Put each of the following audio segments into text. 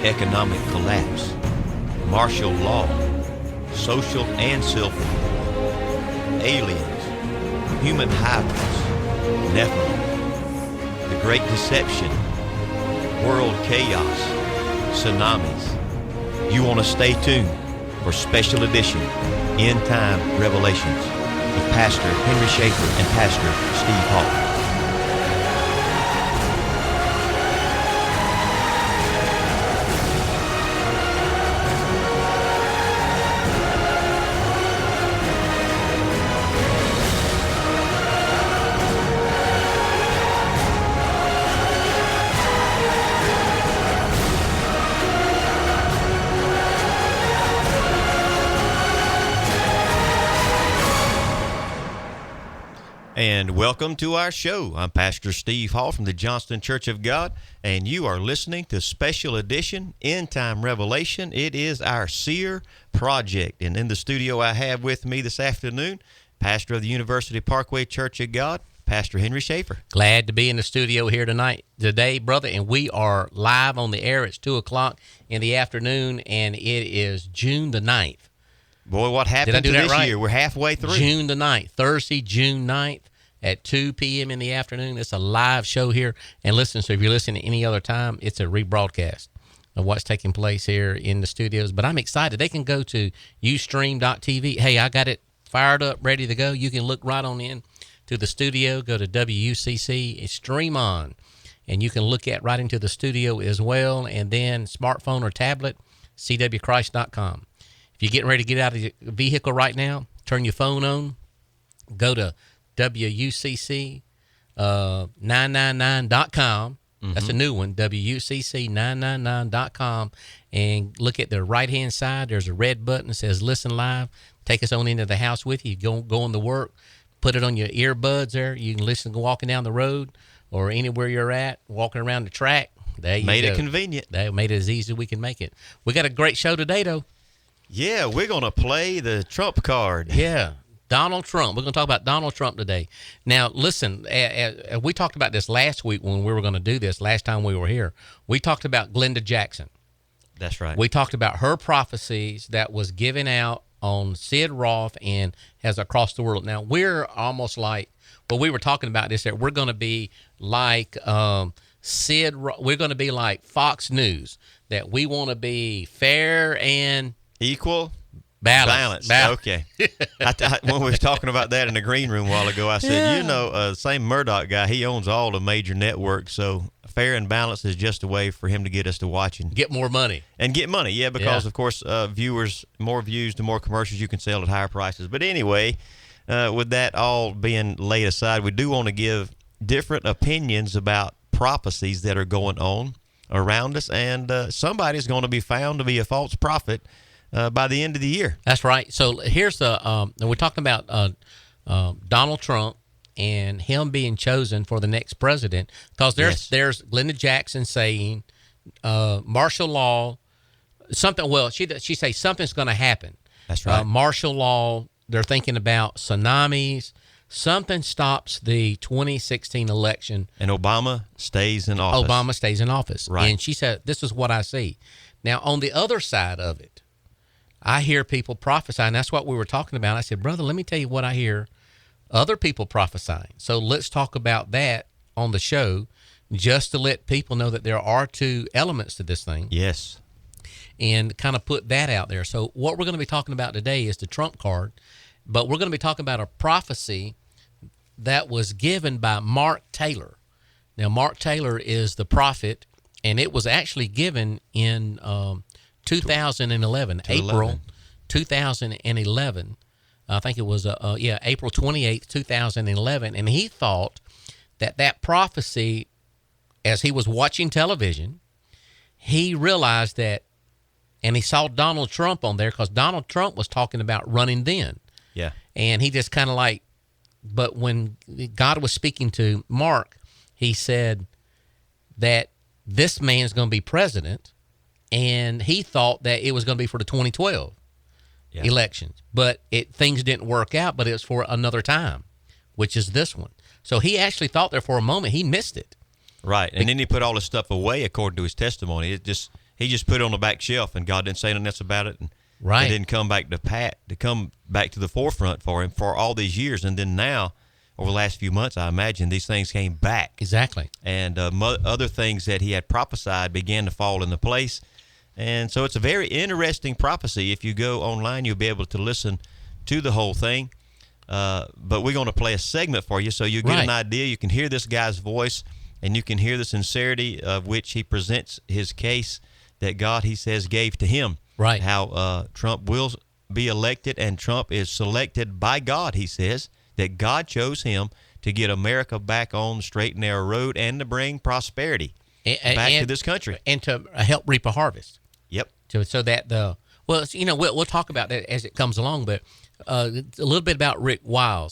economic collapse, martial law, social and civil war, aliens, human hybrids, Nephilim, the Great Deception, world chaos, tsunamis. You want to stay tuned for special edition End Time Revelations with Pastor Henry Schaefer and Pastor Steve Hall. And welcome to our show. I'm Pastor Steve Hall from the Johnston Church of God, and you are listening to Special Edition End Time Revelation. It is our Seer project, and in the studio I have with me this afternoon, pastor of the University Parkway Church of God, Pastor Henry Schaefer. Glad to be in the studio here today, brother, and we are live on the air. It's 2 o'clock in the afternoon, and it is June the 9th. Boy, what happened to this year? We're halfway through. June the 9th, Thursday, June 9th at 2 p.m. in the afternoon. It's a live show here. And listen, so if you're listening any other time, it's a rebroadcast of what's taking place here in the studios. But I'm excited. They can go to ustream.tv. Hey, I got it fired up, ready to go. You can look right on in to the studio, go to WUCC, stream on, and you can look at right into the studio as well. And then smartphone or tablet, cwchrist.com. If you're getting ready to get out of your vehicle right now, turn your phone on, go to WUCC999.com. That's a new one, WUCC999.com, and look at the right-hand side. There's a red button that says Listen Live. Take us on into the house with you. Go on to work. Put it on your earbuds there. You can listen walking down the road or anywhere you're at, walking around the track. There you go. Made it convenient. They made it as easy as we can make it. We got a great show today, though. Yeah, we're going to play the Trump card. Yeah, Donald Trump. We're going to talk about Donald Trump today. Now, listen, we talked about this last week when we were going to do this, last time we were here. We talked about Glenda Jackson. That's right. We talked about her prophecies that was given out on Sid Roth and has across the world. Now, we're almost like, well, we were talking about this, that we're going to be like we're going to be like Fox News, that we want to be fair and equal? Balance. Okay. When we were talking about that in the green room a while ago, I said, same Murdoch guy, he owns all the major networks, so fair and balanced is just a way for him to get us to watch and get more money. And get money, yeah, because, of course, viewers, more views, the more commercials you can sell at higher prices. But anyway, with that all being laid aside, we do want to give different opinions about prophecies that are going on around us, and somebody's going to be found to be a false prophet by the end of the year. That's right. So here's we're talking about Donald Trump and him being chosen for the next president, because there's Glenda Jackson saying martial law, something. Well, she say something's going to happen. That's right. Martial law. They're thinking about tsunamis. Something stops the 2016 election, and Obama stays in office. Right. And she said, "This is what I see." Now, on the other side of it, I hear people prophesying. That's what we were talking about. I said, brother, let me tell you what I hear other people prophesying. So let's talk about that on the show, just to let people know that there are two elements to this thing. Yes. And kind of put that out there. So what we're going to be talking about today is the Trump card, but we're going to be talking about a prophecy that was given by Mark Taylor. Now, Mark Taylor is the prophet, and it was actually given in 2011, April 2011. I think it was, April 28th, 2011. And he thought that prophecy, as he was watching television, he realized that, and he saw Donald Trump on there, because Donald Trump was talking about running then. Yeah. And he just kind of like, but when God was speaking to Mark, he said that this man's going to be president, and he thought that it was going to be for the 2012 elections. But things didn't work out, but it was for another time, which is this one. So he actually thought there for a moment he missed it. Right. And then he put all this stuff away according to his testimony. he just put it on the back shelf, and God didn't say nothing else about it. And Right. it didn't come back to the forefront for him for all these years. And then now, over the last few months, I imagine these things came back. Exactly. And other things that he had prophesied began to fall into place. And so it's a very interesting prophecy. If you go online, you'll be able to listen to the whole thing. But we're going to play a segment for you so you get an idea. You can hear this guy's voice, and you can hear the sincerity of which he presents his case that God, he says, gave to him. Right. How Trump will be elected, and Trump is selected by God, he says, that God chose him to get America back on the straight and narrow road and to bring prosperity back to this country. And to help reap a harvest. Yep. So that we'll talk about that as it comes along, but a little bit about Rick Taylor.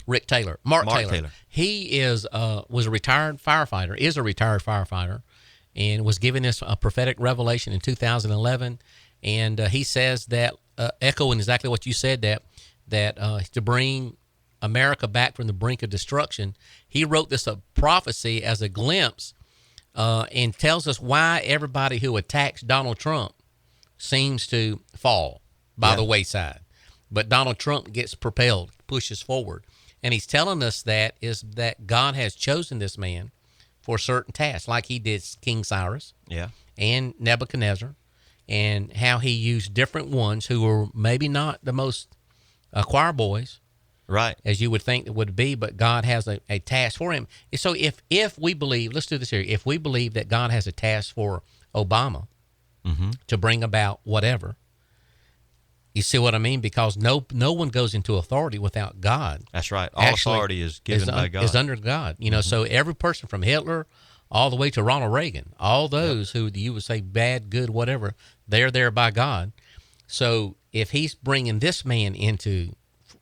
Rick Taylor. Mark Taylor. He is was a retired firefighter, and was given this prophetic revelation in 2011. And he says that, echoing exactly what you said, that to bring America back from the brink of destruction, he wrote this prophecy as a glimpse, and tells us why everybody who attacks Donald Trump seems to fall by the wayside. But Donald Trump gets propelled, pushes forward. And he's telling us that God has chosen this man for certain tasks, like he did King Cyrus and Nebuchadnezzar, and how he used different ones who were maybe not the most choir boys, right, as you would think it would be, but God has a task for him. So if we believe, let's do this here, if we believe that God has a task for Obama to bring about whatever, you see what I mean? Because no one goes into authority without God. That's right. All authority is given by God. Is under God. So every person from Hitler all the way to Ronald Reagan, all those who you would say bad, good, whatever, they're there by God. So if he's bringing this man into,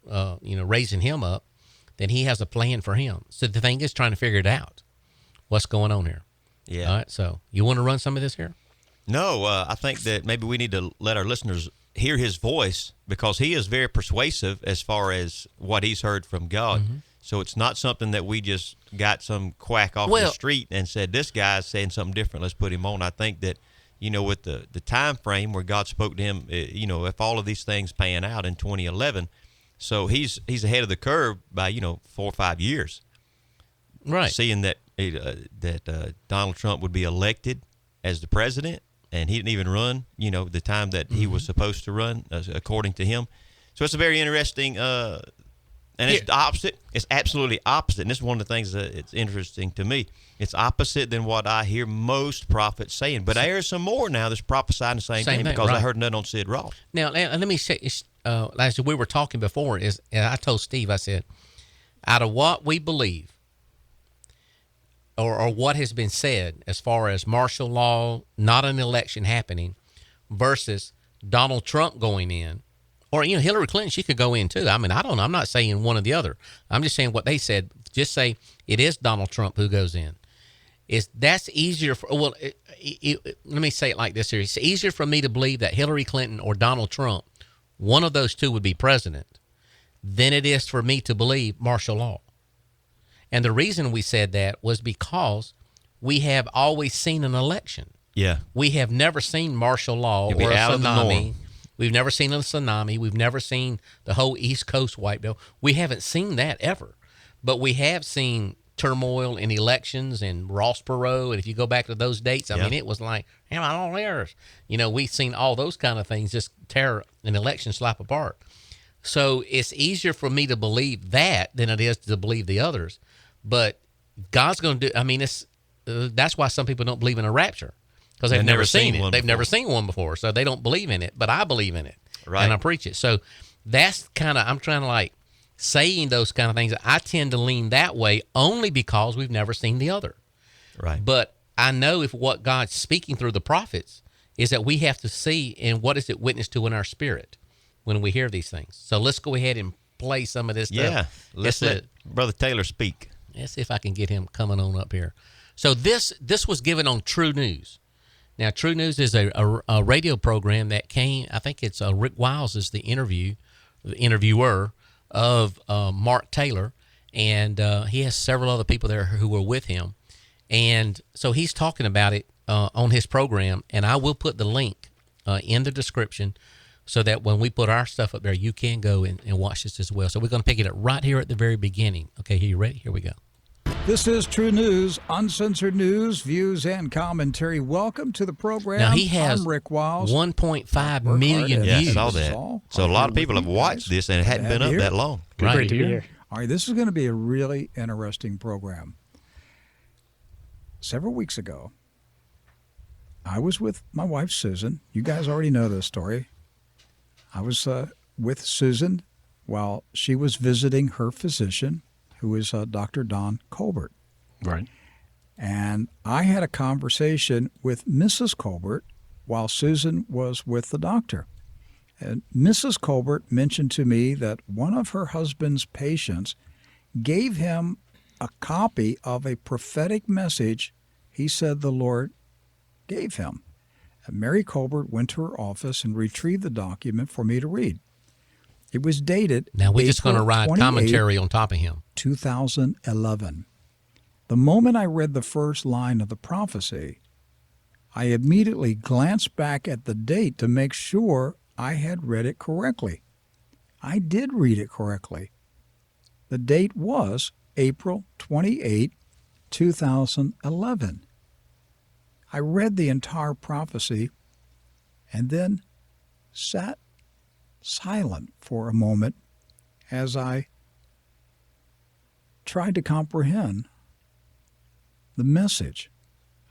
raising him up, then he has a plan for him. So the thing is trying to figure it out. What's going on here? Yeah. All right. So you want to run some of this here? No, I think that maybe we need to let our listeners hear his voice, because he is very persuasive as far as what he's heard from God. So it's not something that we just got some quack off the street and said, this guy's saying something different, let's put him on. I think that, with the time frame where God spoke to him, if all of these things pan out in 2011, so he's ahead of the curve by, 4 or 5 years. Right. Seeing that Donald Trump would be elected as the president, and he didn't even run, the time that he was supposed to run, according to him. So it's a very interesting, and it's the opposite. It's absolutely opposite. And this is one of the things that it's interesting to me. It's opposite than what I hear most prophets saying. But I hear some more now that's prophesying the same thing, because I heard nothing on Sid Roth. Now, let me say, as we were talking before, and I told Steve, I said, out of what we believe, or what has been said as far as martial law, not an election happening, versus Donald Trump going in, or Hillary Clinton, she could go in too. I mean, I don't know. I'm not saying one or the other. I'm just saying what they said. Just say it is Donald Trump who goes in. That's easier for? Well, let me say it like this here. It's easier for me to believe that Hillary Clinton or Donald Trump, one of those two, would be president, than it is for me to believe martial law. And the reason we said that was because we have always seen an election. Yeah. We have never seen martial law or a tsunami. We've never seen a tsunami. We've never seen the whole East Coast wiped out. We haven't seen that ever. But we have seen turmoil in elections and Ross Perot. And if you go back to those dates, I mean, it was like, I don't know. We've seen all those kind of things just tear an election slap apart. So it's easier for me to believe that than it is to believe the others. But God's going to do, that's why some people don't believe in a rapture, because they've never seen it. They've never seen one before, so they don't believe in it. But I believe in it, right? And I preach it. So that's kind of, I'm trying to saying those kind of things. I tend to lean that way only because we've never seen the other. Right. But I know if what God's speaking through the prophets is that we have to see, and what is it witness to in our spirit when we hear these things. So let's go ahead and play some of this stuff. Yeah, let's let Brother Taylor speak. Let's see if I can get him coming on up here. So this was given on True News. Now, True News is a radio program that came, I think it's Rick Wiles is the interviewer of Mark Taylor, and he has several other people there who were with him. And so he's talking about it on his program, and I will put the link in the description so that when we put our stuff up there, you can go and watch this as well. So we're going to pick it up right here at the very beginning. Okay, are you ready? Here we go. This is True News, uncensored news, views, and commentary. Welcome to the program. Now, he has I'm Rick Wiles. 1.5 million views. Yeah, I saw that. So a lot of people have watched this, and it hadn't been up that long. Right to be here. All right, this is going to be a really interesting program. Several weeks ago, I was with my wife, Susan. You guys already know this story. I was with Susan while she was visiting her physician, who is Dr. Don Colbert. Right. And I had a conversation with Mrs. Colbert while Susan was with the doctor. And Mrs. Colbert mentioned to me that one of her husband's patients gave him a copy of a prophetic message he said the Lord gave him. And Mary Colbert went to her office and retrieved the document for me to read. It was dated Now we're just going to write 28th, commentary on top of him. 2011. The moment I read the first line of the prophecy, I immediately glanced back at the date to make sure I had read it correctly. I did read it correctly. The date was April 28, 2011. I read the entire prophecy and then sat silent for a moment as I tried to comprehend the message.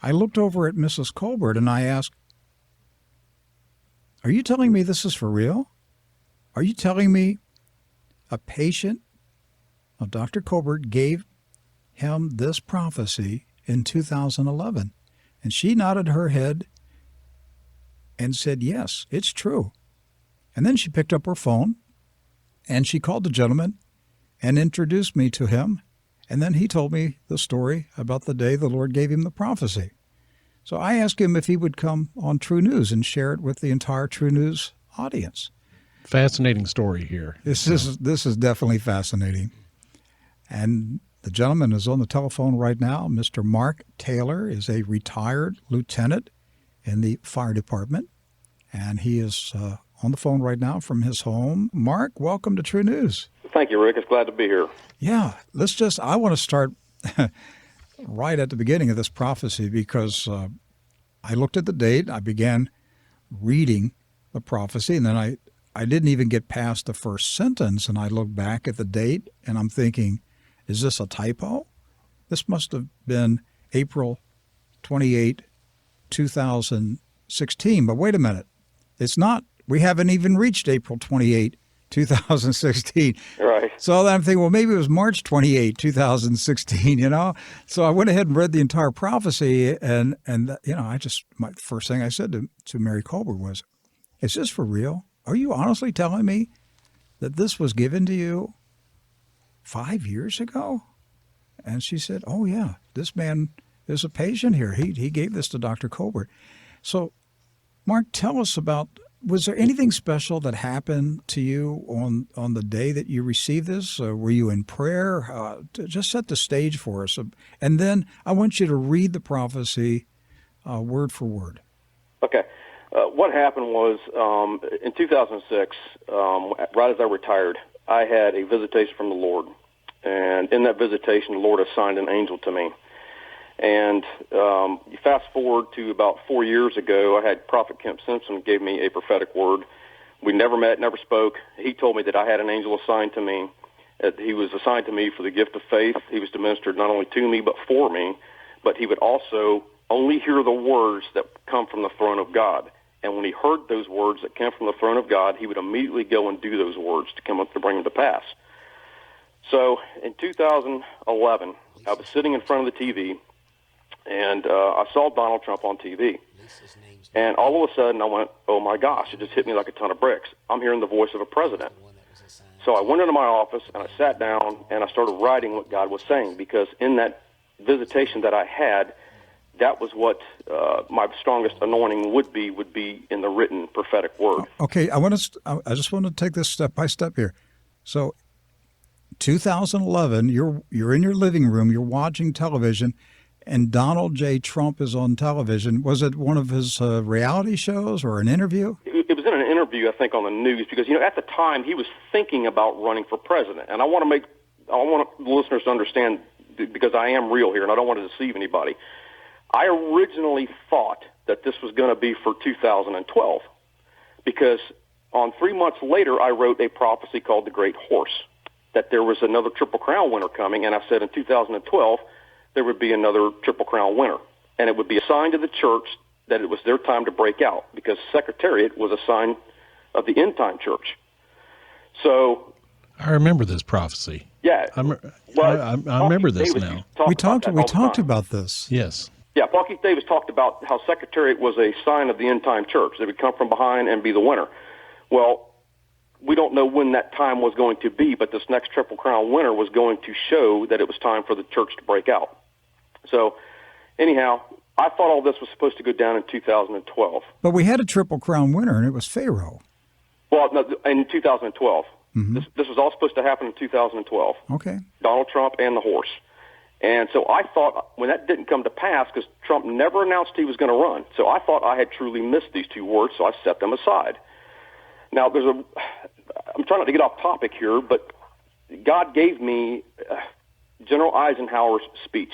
I looked over at Mrs. Colbert and I asked, "Are you telling me this is for real? Are you telling me a patient of Dr. Colbert gave him this prophecy in 2011? And she nodded her head and said, "Yes, it's true." And then she picked up her phone and she called the gentleman and introduced me to him. And then he told me the story about the day the Lord gave him the prophecy. So I asked him if he would come on True News and share it with the entire True News audience. Fascinating story here. This is definitely fascinating. And the gentleman is on the telephone right now. Mr. Mark Taylor is a retired lieutenant in the fire department, and he is on the phone right now from his home. Mark, welcome to True News. Thank you, Rick. It's glad to be here. Yeah, I want to start right at the beginning of this prophecy because I looked at the date. I began reading the prophecy, and then I didn't even get past the first sentence, and I looked back at the date, and I'm thinking, is this a typo? This must have been April 28, 2016. But wait a minute. It's not. We haven't even reached April 28, 2016. Right. So I'm thinking, well, maybe it was March 28, 2016, you know? So I went ahead and read the entire prophecy, and you know, my first thing I said to Mary Colbert was, is this for real? Are you honestly telling me that this was given to you 5 years ago? And she said, oh, yeah, this man is a patient here. He gave this to Dr. Colbert. So, Mark, tell us about, was there anything special that happened to you on the day that you received this? Were you in prayer? Just set the stage for us. And then I want you to read the prophecy word for word. Okay. What happened was in 2006, right as I retired, I had a visitation from the Lord. And in that visitation, the Lord assigned an angel to me. And you fast forward to about 4 years ago, I had Prophet Kemp Simpson gave me a prophetic word. We never met, never spoke. He told me that I had an angel assigned to me. He was assigned to me for the gift of faith. He was to minister not only to me but for me, but he would also only hear the words that come from the throne of God. And when he heard those words that came from the throne of God, he would immediately go and do those words to come up to bring them to pass. So in 2011, I was sitting in front of the TV, and I saw Donald Trump on TV. And all of a sudden, I went, oh, my gosh, it just hit me like a ton of bricks. I'm hearing the voice of a president. So I went into my office, and I sat down, and I started writing what God was saying, because in that visitation that I had, that was what my strongest anointing would be in the written prophetic word. Okay, I just want to take this step by step here. So 2011, you're in your living room, you're watching television, and Donald J. Trump is on television. Was it one of his reality shows or an interview? It was in an interview, I think, on the news, because, at the time he was thinking about running for president. And I want the listeners to understand, because I am real here and I don't want to deceive anybody. I originally thought that this was going to be for 2012, because on 3 months later, I wrote a prophecy called The Great Horse, that there was another Triple Crown winner coming, and I said in 2012 there would be another Triple Crown winner, and it would be a sign to the church that it was their time to break out, because Secretariat was a sign of the end-time church. So I remember this prophecy. Yeah. I remember this now. We talked about this. Yes. Yeah, Paul Keith Davis talked about how Secretariat was a sign of the end-time church. They would come from behind and be the winner. Well, we don't know when that time was going to be, but this next Triple Crown winner was going to show that it was time for the church to break out. So, anyhow, I thought all this was supposed to go down in 2012. But we had a Triple Crown winner, and it was Pharaoh. Well, no, in 2012. Mm-hmm. This was all supposed to happen in 2012. Okay. Donald Trump and the horse. And so I thought, when that didn't come to pass, because Trump never announced he was going to run, so I thought I had truly missed these two words, so I set them aside. Now, I'm trying not to get off topic here, but God gave me General Eisenhower's speech.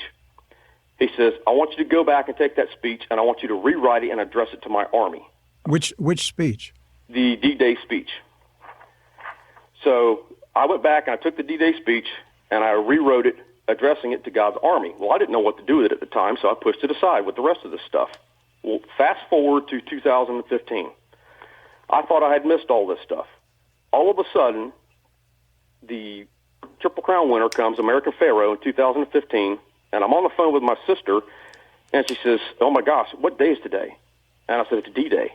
He says, I want you to go back and take that speech, and I want you to rewrite it and address it to my army. Which speech? The D-Day speech. So I went back and I took the D-Day speech, and I rewrote it, addressing it to God's army. Well, I didn't know what to do with it at the time, so I pushed it aside with the rest of this stuff. Well, fast forward to 2015. I thought I had missed all this stuff. All of a sudden, the Triple Crown winner comes, American Pharaoh, in 2015, and I'm on the phone with my sister, and she says, oh my gosh, what day is today? And I said, it's D-Day.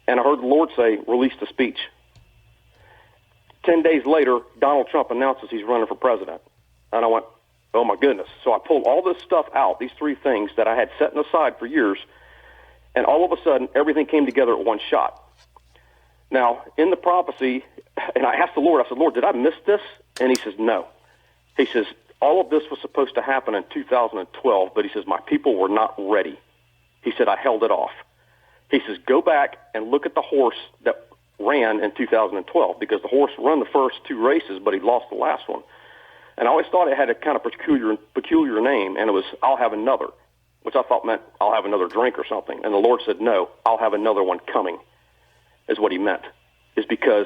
And I heard the Lord say, release the speech. 10 days later, Donald Trump announces he's running for president. And I went, oh my goodness. So I pulled all this stuff out, these three things that I had set aside for years, and all of a sudden, everything came together at one shot. Now, in the prophecy, and I asked the Lord, I said, Lord, did I miss this? And he says, no. He says, all of this was supposed to happen in 2012, but he says, my people were not ready. He said, I held it off. He says, go back and look at the horse that ran in 2012, because the horse ran the first two races, but he lost the last one. And I always thought it had a kind of peculiar name, and it was, I'll have another, which I thought meant I'll have another drink or something. And the Lord said, no, I'll have another one coming, is what he meant, is because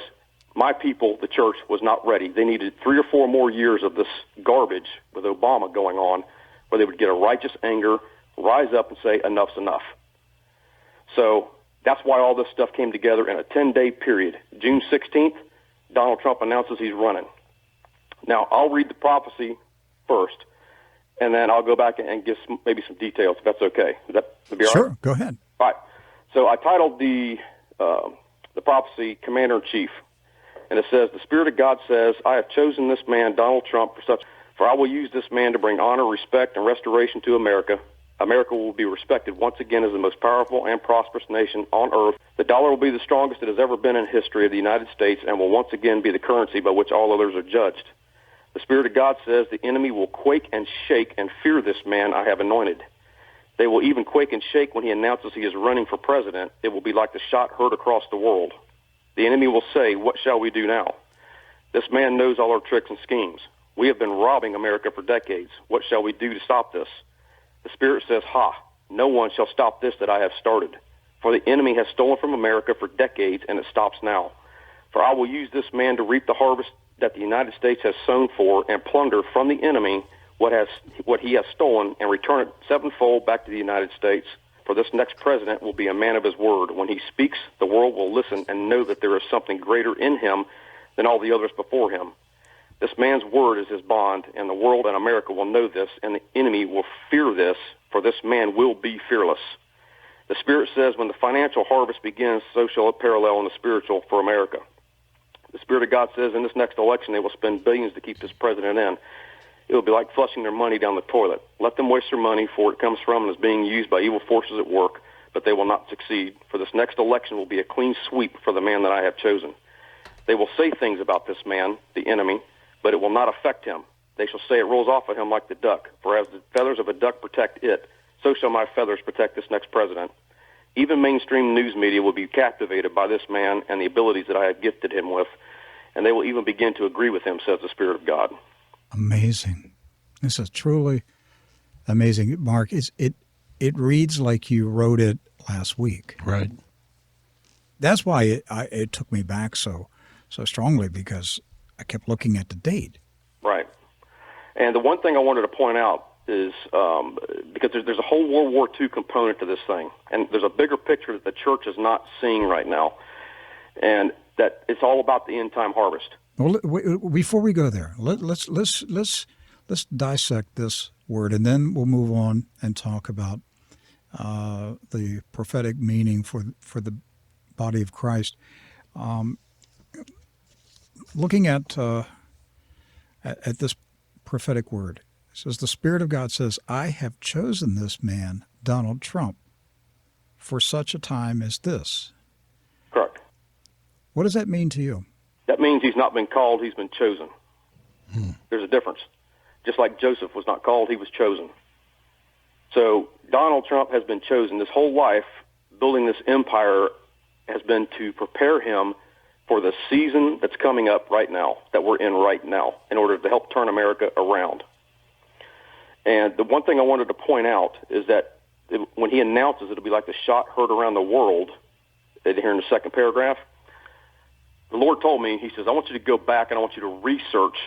my people, the church, was not ready. They needed 3 or 4 more years of this garbage with Obama going on, where they would get a righteous anger, rise up and say, enough's enough. So that's why all this stuff came together in a 10-day period. June 16th, Donald Trump announces he's running. Now, I'll read the prophecy first, and then I'll go back and give maybe some details, if that's okay. Would that be all right? Sure, go ahead. All right. So I titled the prophecy Commander-in-Chief, and it says, the Spirit of God says, I have chosen this man, Donald Trump, for I will use this man to bring honor, respect, and restoration to America. America will be respected once again as the most powerful and prosperous nation on earth. The dollar will be the strongest it has ever been in history of the United States and will once again be the currency by which all others are judged. The Spirit of God says the enemy will quake and shake and fear this man I have anointed. They will even quake and shake when he announces he is running for president. It will be like the shot heard across the world. The enemy will say, what shall we do now? This man knows all our tricks and schemes. We have been robbing America for decades. What shall we do to stop this? The Spirit says, ha, no one shall stop this that I have started. For the enemy has stolen from America for decades, and it stops now. For I will use this man to reap the harvest that the United States has sown for, and plunder from the enemy what he has stolen, and return it sevenfold back to the United States. For this next president will be a man of his word. When he speaks, the world will listen and know that there is something greater in him than all the others before him. This man's word is his bond, and the world and America will know this, and the enemy will fear this, for this man will be fearless. The Spirit says when the financial harvest begins, so shall it parallel in the spiritual for America. The Spirit of God says in this next election they will spend billions to keep this president in. It will be like flushing their money down the toilet. Let them waste their money, for it comes from and is being used by evil forces at work, but they will not succeed. For this next election will be a clean sweep for the man that I have chosen. They will say things about this man, the enemy, but it will not affect him. They shall say it rolls off of him like the duck. For as the feathers of a duck protect it, so shall my feathers protect this next president. Even mainstream news media will be captivated by this man and the abilities that I have gifted him with, and they will even begin to agree with him, says the Spirit of God. Amazing. This is truly amazing. Mark, it reads like you wrote it last week. Right. That's why it took me back so strongly, because I kept looking at the date. Right. And the one thing I wanted to point out is because there's a whole World War II component to this thing, and there's a bigger picture that the church is not seeing right now, and that it's all about the end time harvest. Well, before we go there, let's dissect this word, and then we'll move on and talk about the prophetic meaning for the body of Christ. Looking at this prophetic word, it says the Spirit of God says, "I have chosen this man, Donald Trump, for such a time as this." Correct. What does that mean to you? That means he's not been called, he's been chosen. There's a difference. Just like Joseph was not called, he was chosen. So Donald Trump has been chosen. This whole life, building this empire, has been to prepare him for the season that's coming up right now, that we're in right now, in order to help turn America around. And the one thing I wanted to point out is that when he announces it'll be like the shot heard around the world, here in the second paragraph, the Lord told me, he says, I want you to go back and I want you to research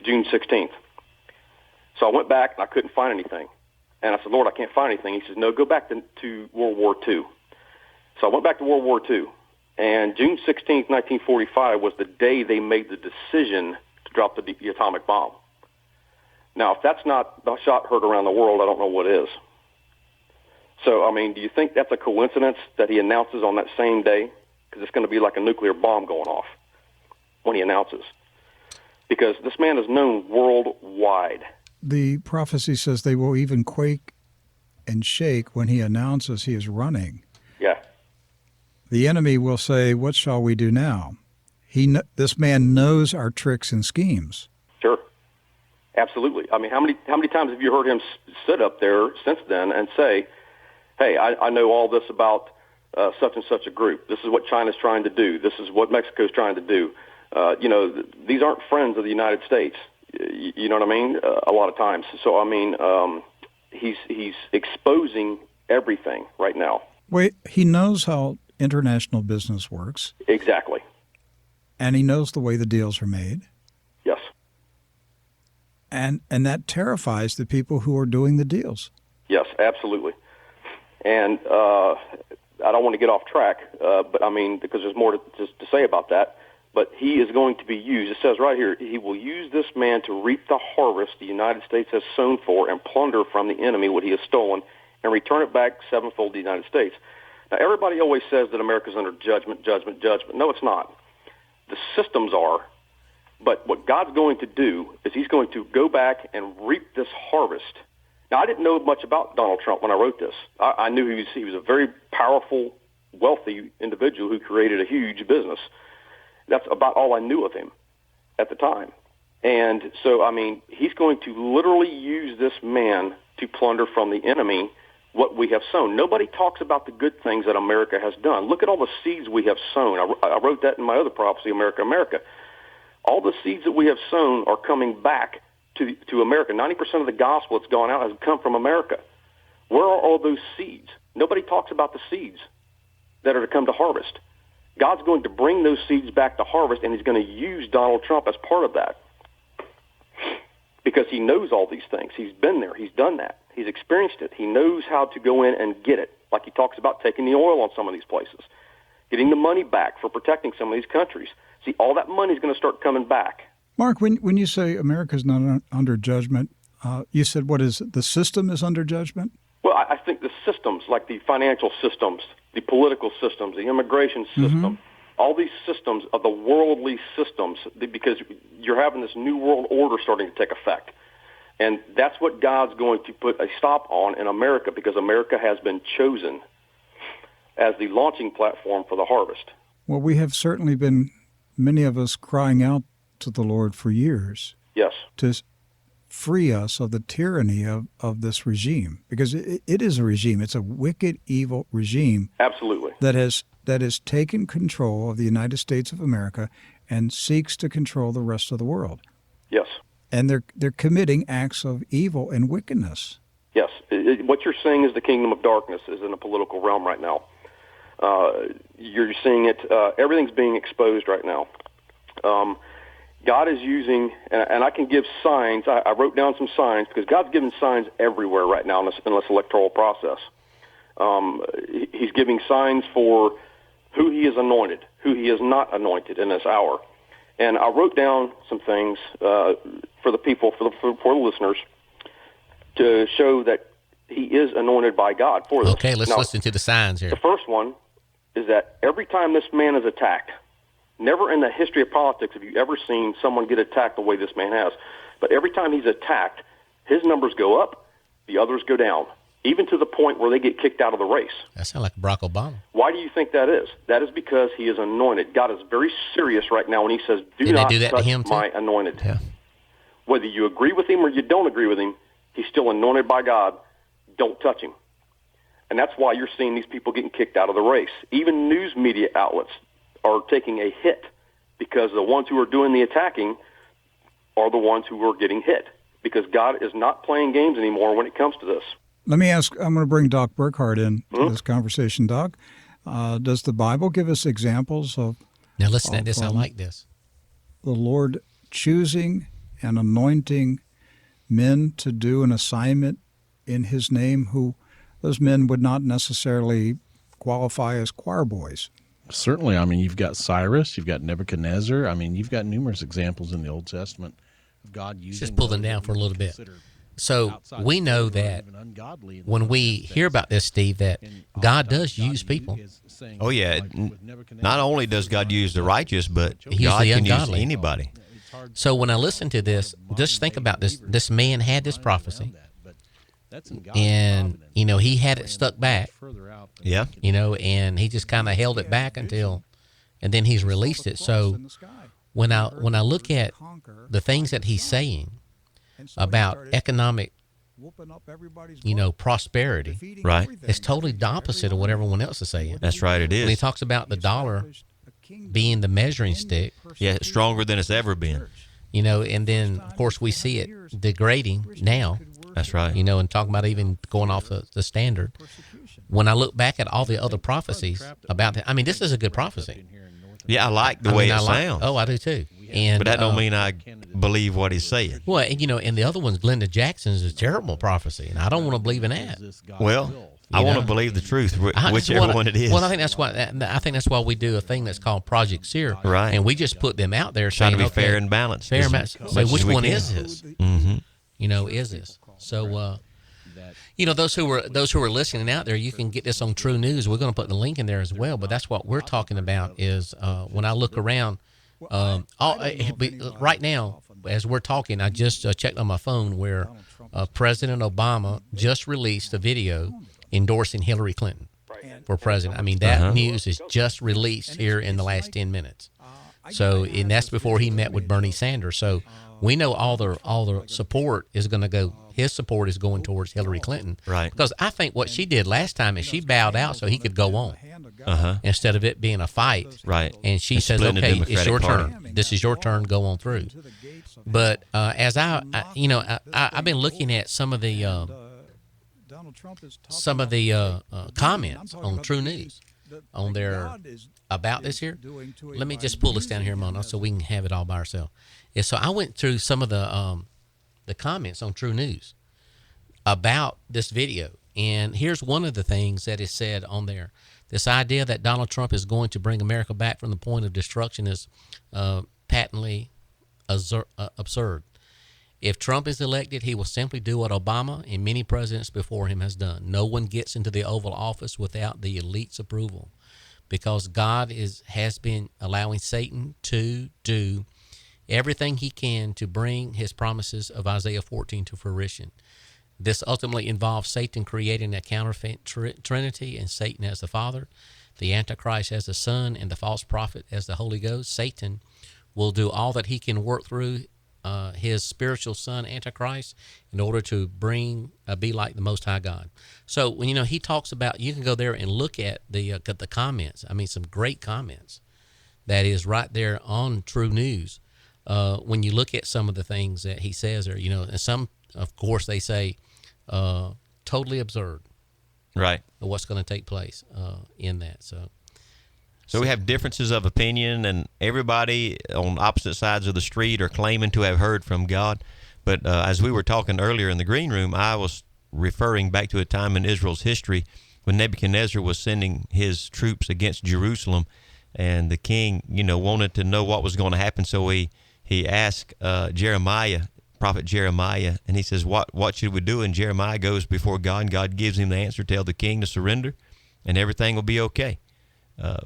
June 16th. So I went back and I couldn't find anything. And I said, Lord, I can't find anything. He says, no, go back to World War II. So I went back to World War II. And June 16th, 1945 was the day they made the decision to drop the atomic bomb. Now, if that's not the shot heard around the world, I don't know what is. So, I mean, do you think that's a coincidence that he announces on that same day? Because it's going to be like a nuclear bomb going off when he announces. Because this man is known worldwide. The prophecy says they will even quake and shake when he announces he is running. Yeah. The enemy will say, what shall we do now? This man knows our tricks and schemes. Sure. Absolutely. I mean, how many times have you heard him sit up there since then and say, hey, I know all this about such and such a group. This is what China's trying to do. This is what Mexico's trying to do. These aren't friends of the United States. You know what I mean? A lot of times. So, I mean, he's exposing everything right now. Wait, he knows how international business works. Exactly. And he knows the way the deals are made. Yes. And that terrifies the people who are doing the deals. Yes, absolutely. And I don't want to get off track, but I mean, because there's more to say about that. But he is going to be used. It says right here, he will use this man to reap the harvest the United States has sown for and plunder from the enemy what he has stolen and return it back sevenfold to the United States. Now, everybody always says that America's under judgment. No, it's not. The systems are. But what God's going to do is he's going to go back and reap this harvest. Now, I didn't know much about Donald Trump when I wrote this. I knew he was a very powerful, wealthy individual who created a huge business. That's about all I knew of him at the time. And so, I mean, he's going to literally use this man to plunder from the enemy what we have sown. Nobody talks about the good things that America has done. Look at all the seeds we have sown. I wrote that in my other prophecy, America, America. All the seeds that we have sown are coming back to America. 90% of the gospel that's gone out has come from America. Where are all those seeds? Nobody talks about the seeds that are to come to harvest. God's going to bring those seeds back to harvest, and he's going to use Donald Trump as part of that because he knows all these things. He's been there. He's done that. He's experienced it. He knows how to go in and get it, like he talks about taking the oil on some of these places, getting the money back for protecting some of these countries. See, all that money is going to start coming back. Mark, when you say America's not under judgment, you said what is it? The system is under judgment? Well, I think the systems, like the financial systems, the political systems, the immigration system, all these systems are the worldly systems because you're having this new world order starting to take effect. And that's what God's going to put a stop on in America because America has been chosen as the launching platform for the harvest. Well, we have certainly been, many of us, crying out to the Lord for years. Yes. To free us of the tyranny of this regime, because it is a regime. It's a wicked, evil regime. Absolutely. That has taken control of the United States of America and seeks to control the rest of the world. Yes. And they're committing acts of evil and wickedness. Yes. What you're saying is the kingdom of darkness is in a political realm right now. You're seeing it. Everything's being exposed right now. God is using, and I can give signs. I wrote down some signs because God's giving signs everywhere right now in this electoral process. He's giving signs for who he is anointed, who he is not anointed in this hour. And I wrote down some things for the people, for the listeners, to show that he is anointed by God for this. Okay, let's listen to the signs here. The first one is that every time this man is attacked, never in the history of politics have you ever seen someone get attacked the way this man has. But every time he's attacked, his numbers go up, the others go down, even to the point where they get kicked out of the race. That sounds like Barack Obama. Why do you think that is? That is because he is anointed. God is very serious right now when he says, do not touch my anointed. Yeah. Whether you agree with him or you don't agree with him, he's still anointed by God. Don't touch him. And that's why you're seeing these people getting kicked out of the race. Even news media outlets are taking a hit because the ones who are doing the attacking are the ones who are getting hit, because God is not playing games anymore when it comes to this. Let me ask, I'm going to bring Doc Burkhart in to this conversation. Doc, does the Bible give us examples of... Now listen to this, I like this. The Lord choosing and anointing men to do an assignment in his name who those men would not necessarily qualify as choir boys? Certainly. I mean, you've got Cyrus, you've got Nebuchadnezzar. I mean, you've got numerous examples in the Old Testament of God using... Just pull them down for a little bit. So we know that when we hear about this, Steve, that God does use people. Oh, yeah. Not only does God use the righteous, but He God used the can use ungodly. anybody. So when I listen to this, just think about this. This man had this prophecy, and, you know, he had it stuck back. Yeah. You know, and he just kind of held it back and then he's released it. So when I look at the things that he's saying about economic, you know, prosperity, Right. it's totally the opposite of what everyone else is saying. That's right, it When he is. talks about the dollar being the measuring stick, Yeah, it's stronger than it's ever been. you know, and then, of course, we see it degrading now, That's right. you know, and talking about even going off the standard. When I look back at all the other prophecies about that, I mean, this is a good prophecy. Yeah, I like the way it sounds. Oh, I do too. And But that don't mean I believe what he's saying. well, and, you know, and the other one's Glenda Jackson's a terrible prophecy, and I don't want to believe in that. Well, I want to believe the truth, whichever one it is. Well, I think that's why we do a thing that's called Project Seer, Right. And we just put them out there Trying saying, to be fair and balanced. fair and as balanced. much So which as we one can. is this? Mm-hmm. You know, is this? So, you know, those who are listening out there, you can get this on True News. We're going to put the link in there as well. But that's what we're talking about. Is when I look around, right now as we're talking, I just checked on my phone where President Obama just released a video endorsing Hillary Clinton for president. I mean, that news is just released here in the last 10 minutes. So, and that's before he met with Bernie Sanders. So we know all the support is going to go. His support is going towards Hillary Clinton, Right. Because I think what she did last time is she bowed out so he could go on, instead of it being a fight, Right. And she And says, splitting the "Okay, it's your Democratic turn. This is your turn. Go on through." But as I've been looking at some of the comments on True News on their about this here. Let me just pull this down here, Mona, so we can have it all by ourselves. Yeah, so I went through some of the comments on True News about this video, and here's one of the things that is said on there. This idea that Donald Trump is going to bring America back from the point of destruction is patently absurd. If Trump is elected, he will simply do what Obama and many presidents before him has done. No one gets into the Oval Office without the elite's approval, because God has been allowing Satan to do everything he can to bring his promises of Isaiah 14 to fruition. This ultimately involves Satan creating a counterfeit trinity, and Satan as the Father, the Antichrist as the Son, and the false prophet as the Holy Ghost. Satan will do all that he can work through his spiritual son, Antichrist, in order to be like the Most High God. So when he talks about, you can go there and look at the comments. I mean, some great comments that is right there on True News. When you look at some of the things that he says there, and some, of course, they say totally absurd. Right. What's going to take place in that. So we have differences of opinion, and everybody on opposite sides of the street are claiming to have heard from God. But as we were talking earlier in the green room, I was referring back to a time in Israel's history when Nebuchadnezzar was sending his troops against Jerusalem, and the king, wanted to know what was going to happen. So he asked Jeremiah, prophet Jeremiah, and he says, what should we do? And Jeremiah goes before God, and God gives him the answer: tell the king to surrender, and everything will be okay.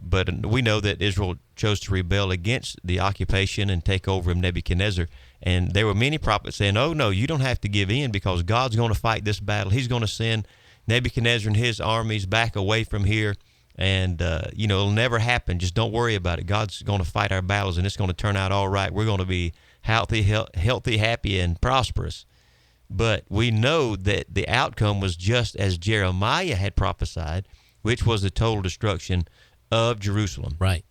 But we know that Israel chose to rebel against the occupation and take over of Nebuchadnezzar. And there were many prophets saying, oh, no, you don't have to give in because God's going to fight this battle. He's going to send Nebuchadnezzar and his armies back away from here. And, it'll never happen. Just don't worry about it. God's going to fight our battles, and it's going to turn out all right. We're going to be healthy, happy, and prosperous. But we know that the outcome was just as Jeremiah had prophesied, which was the total destruction of Jerusalem. Right.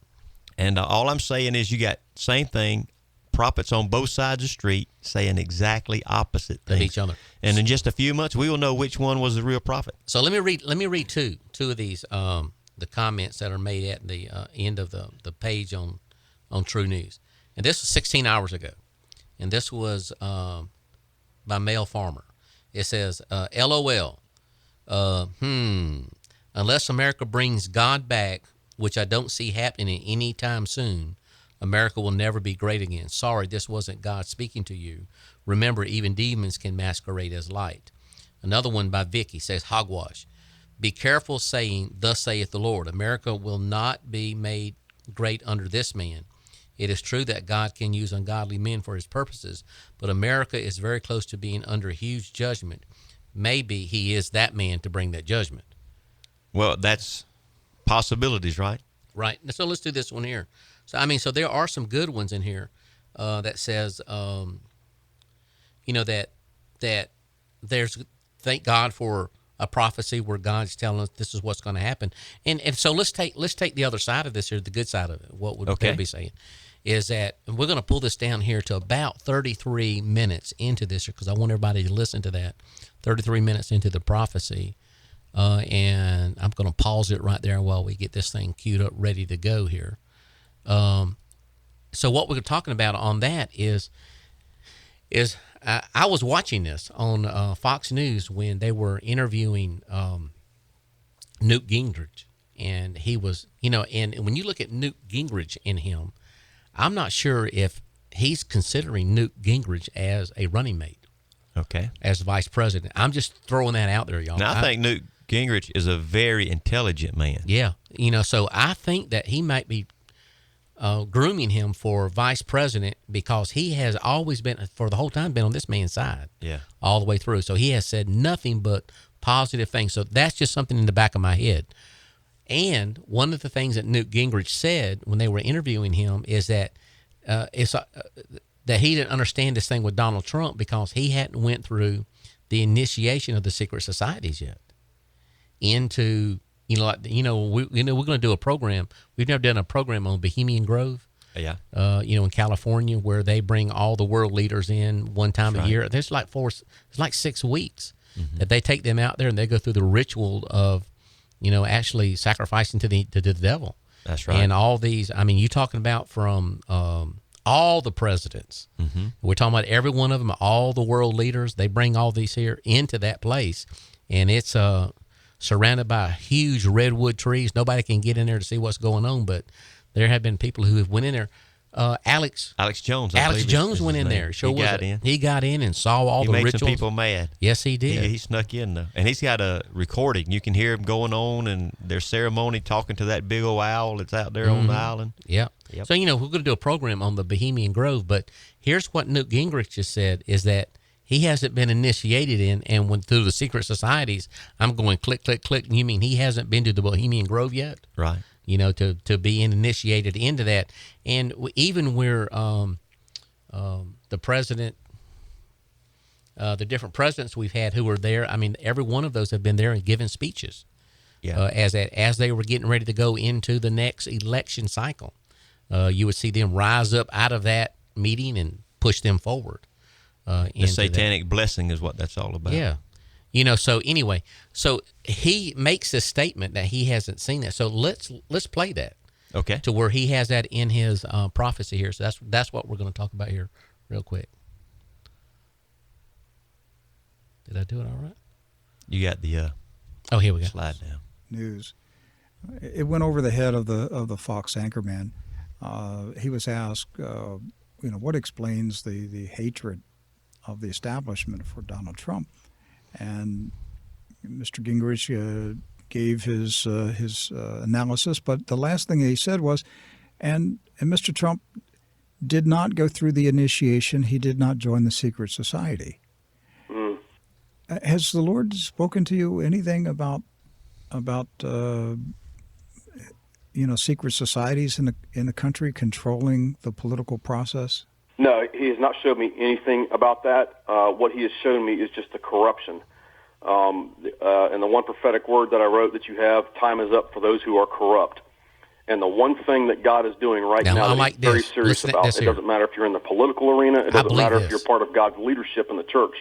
And all I'm saying is you got same thing, prophets on both sides of the street saying exactly opposite things of each other. And in just a few months, we will know which one was the real prophet. So let me read two of these the comments that are made at the end of the page on True News. And this was 16 hours ago. And this was by Male Farmer. It says, LOL, unless America brings God back, which I don't see happening anytime soon, America will never be great again. Sorry, this wasn't God speaking to you. Remember, even demons can masquerade as light. Another one by Vicky says, hogwash. Be careful saying, thus saith the Lord. America will not be made great under this man. It is true that God can use ungodly men for his purposes, but America is very close to being under huge judgment. Maybe he is that man to bring that judgment. Well, that's possibilities, right? Right. So let's do this one here. So there are some good ones in here that says, that there's, thank God for a prophecy where God's telling us this is what's going to happen. And so let's take the other side of this here, the good side of it. What would Ted be saying is that, and we're going to pull this down here to about 33 minutes into this, because I want everybody to listen to that, 33 minutes into the prophecy. And I'm going to pause it right there while we get this thing queued up, ready to go here. So what we're talking about on that is I was watching this on Fox News when they were interviewing Newt Gingrich, and he was, and when you look at Newt Gingrich in him, I'm not sure if he's considering Newt Gingrich as a running mate. Okay. As vice president. I'm just throwing that out there, y'all. Now, I think Newt Gingrich is a very intelligent man. Yeah. So I think that he might be grooming him for vice president because he has always been, for the whole time, been on this man's side. Yeah. All the way through. So he has said nothing but positive things. So that's just something in the back of my head. And one of the things that Newt Gingrich said when they were interviewing him is that that he didn't understand this thing with Donald Trump because he hadn't went through the initiation of the secret societies yet. Into, we're going to do a program. We've never done a program on Bohemian Grove. Yeah. In California, where they bring all the world leaders in one time a year. There's like 6 weeks that they take them out there and they go through the ritual of, actually sacrificing to the devil. That's right. And all these, you talking about from all the presidents. Mm-hmm. We're talking about every one of them, all the world leaders. They bring all these here into that place, and it's surrounded by huge redwood trees. Nobody can get in there to see what's going on, but there have been people who have went in there. Alex Jones. Alex Jones went in there. Sure, he got in and saw all the rituals. He made some people mad. Yes, he did. He snuck in though, and he's got a recording. You can hear him going on and their ceremony, talking to that big old owl that's out there on the island. Yeah. Yep. So we're going to do a program on the Bohemian Grove, but here's what Newt Gingrich just said: is that he hasn't been initiated in and went through the secret societies. I'm going click, click, click. You mean he hasn't been to the Bohemian Grove yet? Right. to be initiated into that. And even where the president, the different presidents we've had who were there, I mean, every one of those have been there and given speeches. Yeah. As they were getting ready to go into the next election cycle, you would see them rise up out of that meeting and push them forward. The satanic blessing is what that's all about. Yeah. So anyway, so he makes this statement that he hasn't seen that. So let's play that. Okay. To where he has that in his prophecy here. So that's what we're going to talk about here real quick. Did I do it all right? You got the oh, here we go. slide down. News. It went over the head of the Fox anchorman. He was asked, what explains the hatred of the establishment for Donald Trump, and Mr. Gingrich gave his analysis. But the last thing he said was, and Mr. Trump did not go through the initiation. He did not join the secret society. Mm. Has the Lord spoken to you anything about secret societies in the country controlling the political process? No, he has not showed me anything about that. What he has shown me is just the corruption. And the one prophetic word that I wrote that you have, time is up for those who are corrupt. And the one thing that God is doing right now that he's very serious about, it doesn't matter if you're in the political arena, it doesn't matter if you're part of God's leadership in the church.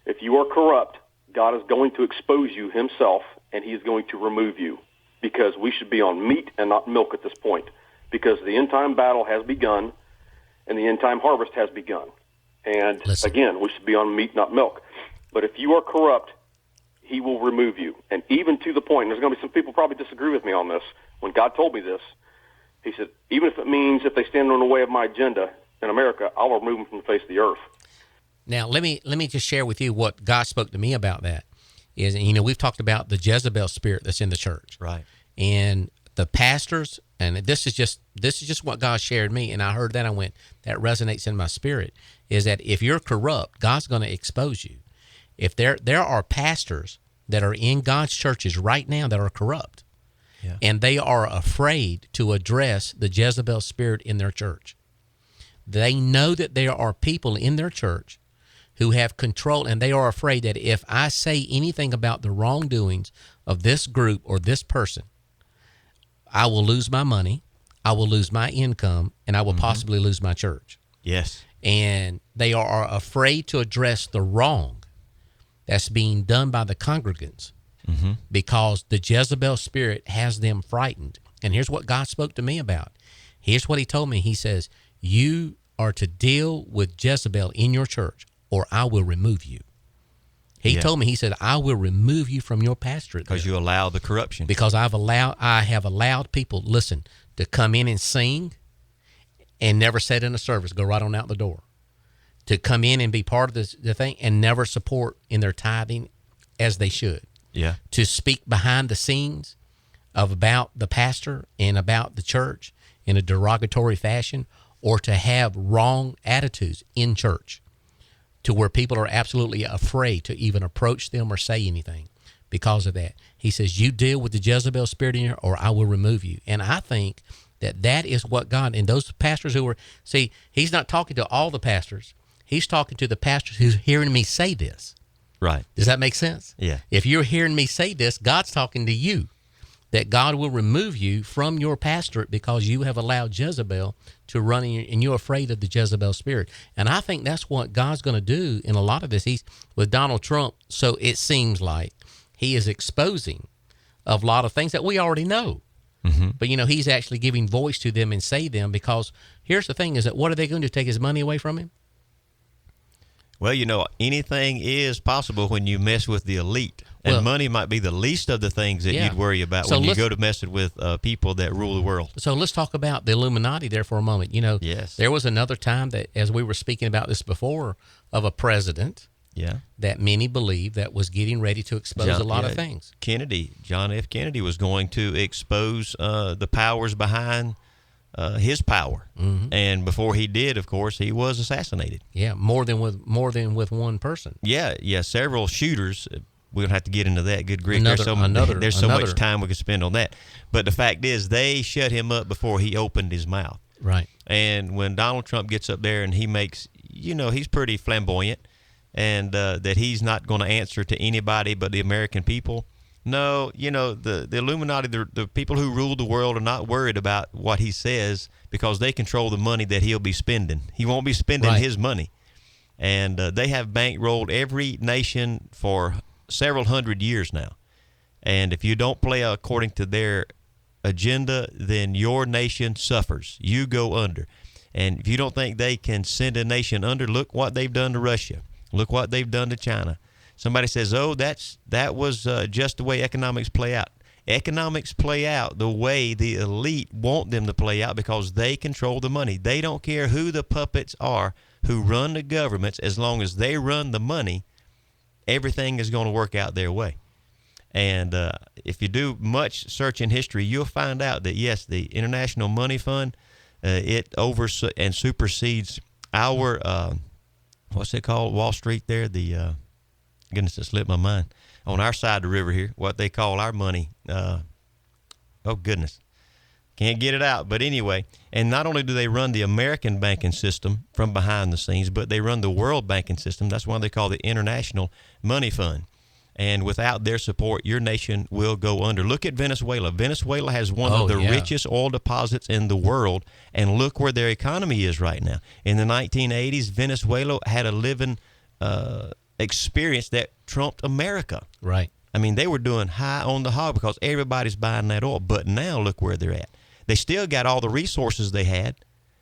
If you are corrupt, God is going to expose you himself, and he is going to remove you, because we should be on meat and not milk at this point, because the end-time battle has begun and the end-time harvest has begun. And again, we should be on meat, not milk. But if you are corrupt, he will remove you. And even to the point, and there's going to be some people probably disagree with me on this, when God told me this, he said, even if it means if they stand in the way of my agenda in America, I'll remove them from the face of the earth. Now, let me just share with you what God spoke to me about that. Is, we've talked about the Jezebel spirit that's in the church. Right. And the pastors, and this is just what God shared me, and I heard that, I went, that resonates in my spirit, is that if you're corrupt, God's going to expose you. If there are pastors that are in God's churches right now that are corrupt, yeah, and they are afraid to address the Jezebel spirit in their church. They know that there are people in their church who have control, and they are afraid that if I say anything about the wrongdoings of this group or this person, I will lose my money, I will lose my income, and I will possibly lose my church. Yes. And they are afraid to address the wrong that's being done by the congregants because the Jezebel spirit has them frightened. And here's what God spoke to me about. Here's what he told me. He says, you are to deal with Jezebel in your church, or I will remove you. He told me, he said, I will remove you from your pastorate. Because you allow the corruption. Because I have allowed people, listen, to come in and sing and never sit in a service, go right on out the door. To come in and be part of the thing and never support in their tithing as they should. Yeah. To speak behind the scenes about the pastor and about the church in a derogatory fashion, or to have wrong attitudes in church to where people are absolutely afraid to even approach them or say anything because of that. He says, you deal with the Jezebel spirit in here, or I will remove you. And I think that is what God, and those pastors who are, see, he's not talking to all the pastors. He's talking to the pastors who's hearing me say this. Right. Does that make sense? Yeah. If you're hearing me say this, God's talking to you, that God will remove you from your pastorate because you have allowed Jezebel to run in, and you're afraid of the Jezebel spirit. And I think that's what God's going to do in a lot of this. He's with Donald Trump, so it seems like he is exposing a lot of things that we already know. But, he's actually giving voice to them and say them, because here's the thing is that what are they going to do, take his money away from him? Well, anything is possible when you mess with the elite. And money might be the least of the things that you'd worry about when you go to messing with people that rule the world. So let's talk about the Illuminati there for a moment. Yes. There was another time that, as we were speaking about this before, of a president that many believe that was getting ready to expose a lot of things. John F. Kennedy was going to expose the powers behind his power, and before he did, of course, he was assassinated. Yeah, more than with one person. Yeah, several shooters we don't have to get into that. Good grief, Another- there's so much another- time we could spend on that. But the fact is, they shut him up before he opened his mouth. Right. And when Donald Trump gets up there and he makes, he's pretty flamboyant, and that he's not going to answer to anybody but the American people. No, the Illuminati, the people who rule the world are not worried about what he says because they control the money that he'll be spending. He won't be spending his money. And they have bankrolled every nation for several hundred years now. And if you don't play according to their agenda, then your nation suffers. You go under. And if you don't think they can send a nation under, look what they've done to Russia. Look what they've done to China. Somebody says, oh, that was just the way economics play out. Economics play out the way the elite want them to play out because they control the money. They don't care who the puppets are who run the governments. As long as they run the money, everything is going to work out their way. And if you do much search in history, you'll find out that, yes, the International Money Fund, it and supersedes our, what's it called, Wall Street there? The, goodness, it slipped my mind. On our side of the river here, what they call our money. Oh, goodness. Can't get it out. But anyway, and not only do they run the American banking system from behind the scenes, but they run the world banking system. That's why they call the International Money Fund. And without their support, your nation will go under. Look at Venezuela. Venezuela has one of the richest oil deposits in the world, and look where their economy is right now. In the 1980s, Venezuela had a living experience that trumped America. Right. I mean, they were doing high on the hog because everybody's buying that oil. But now look where they're at. They still got all the resources they had,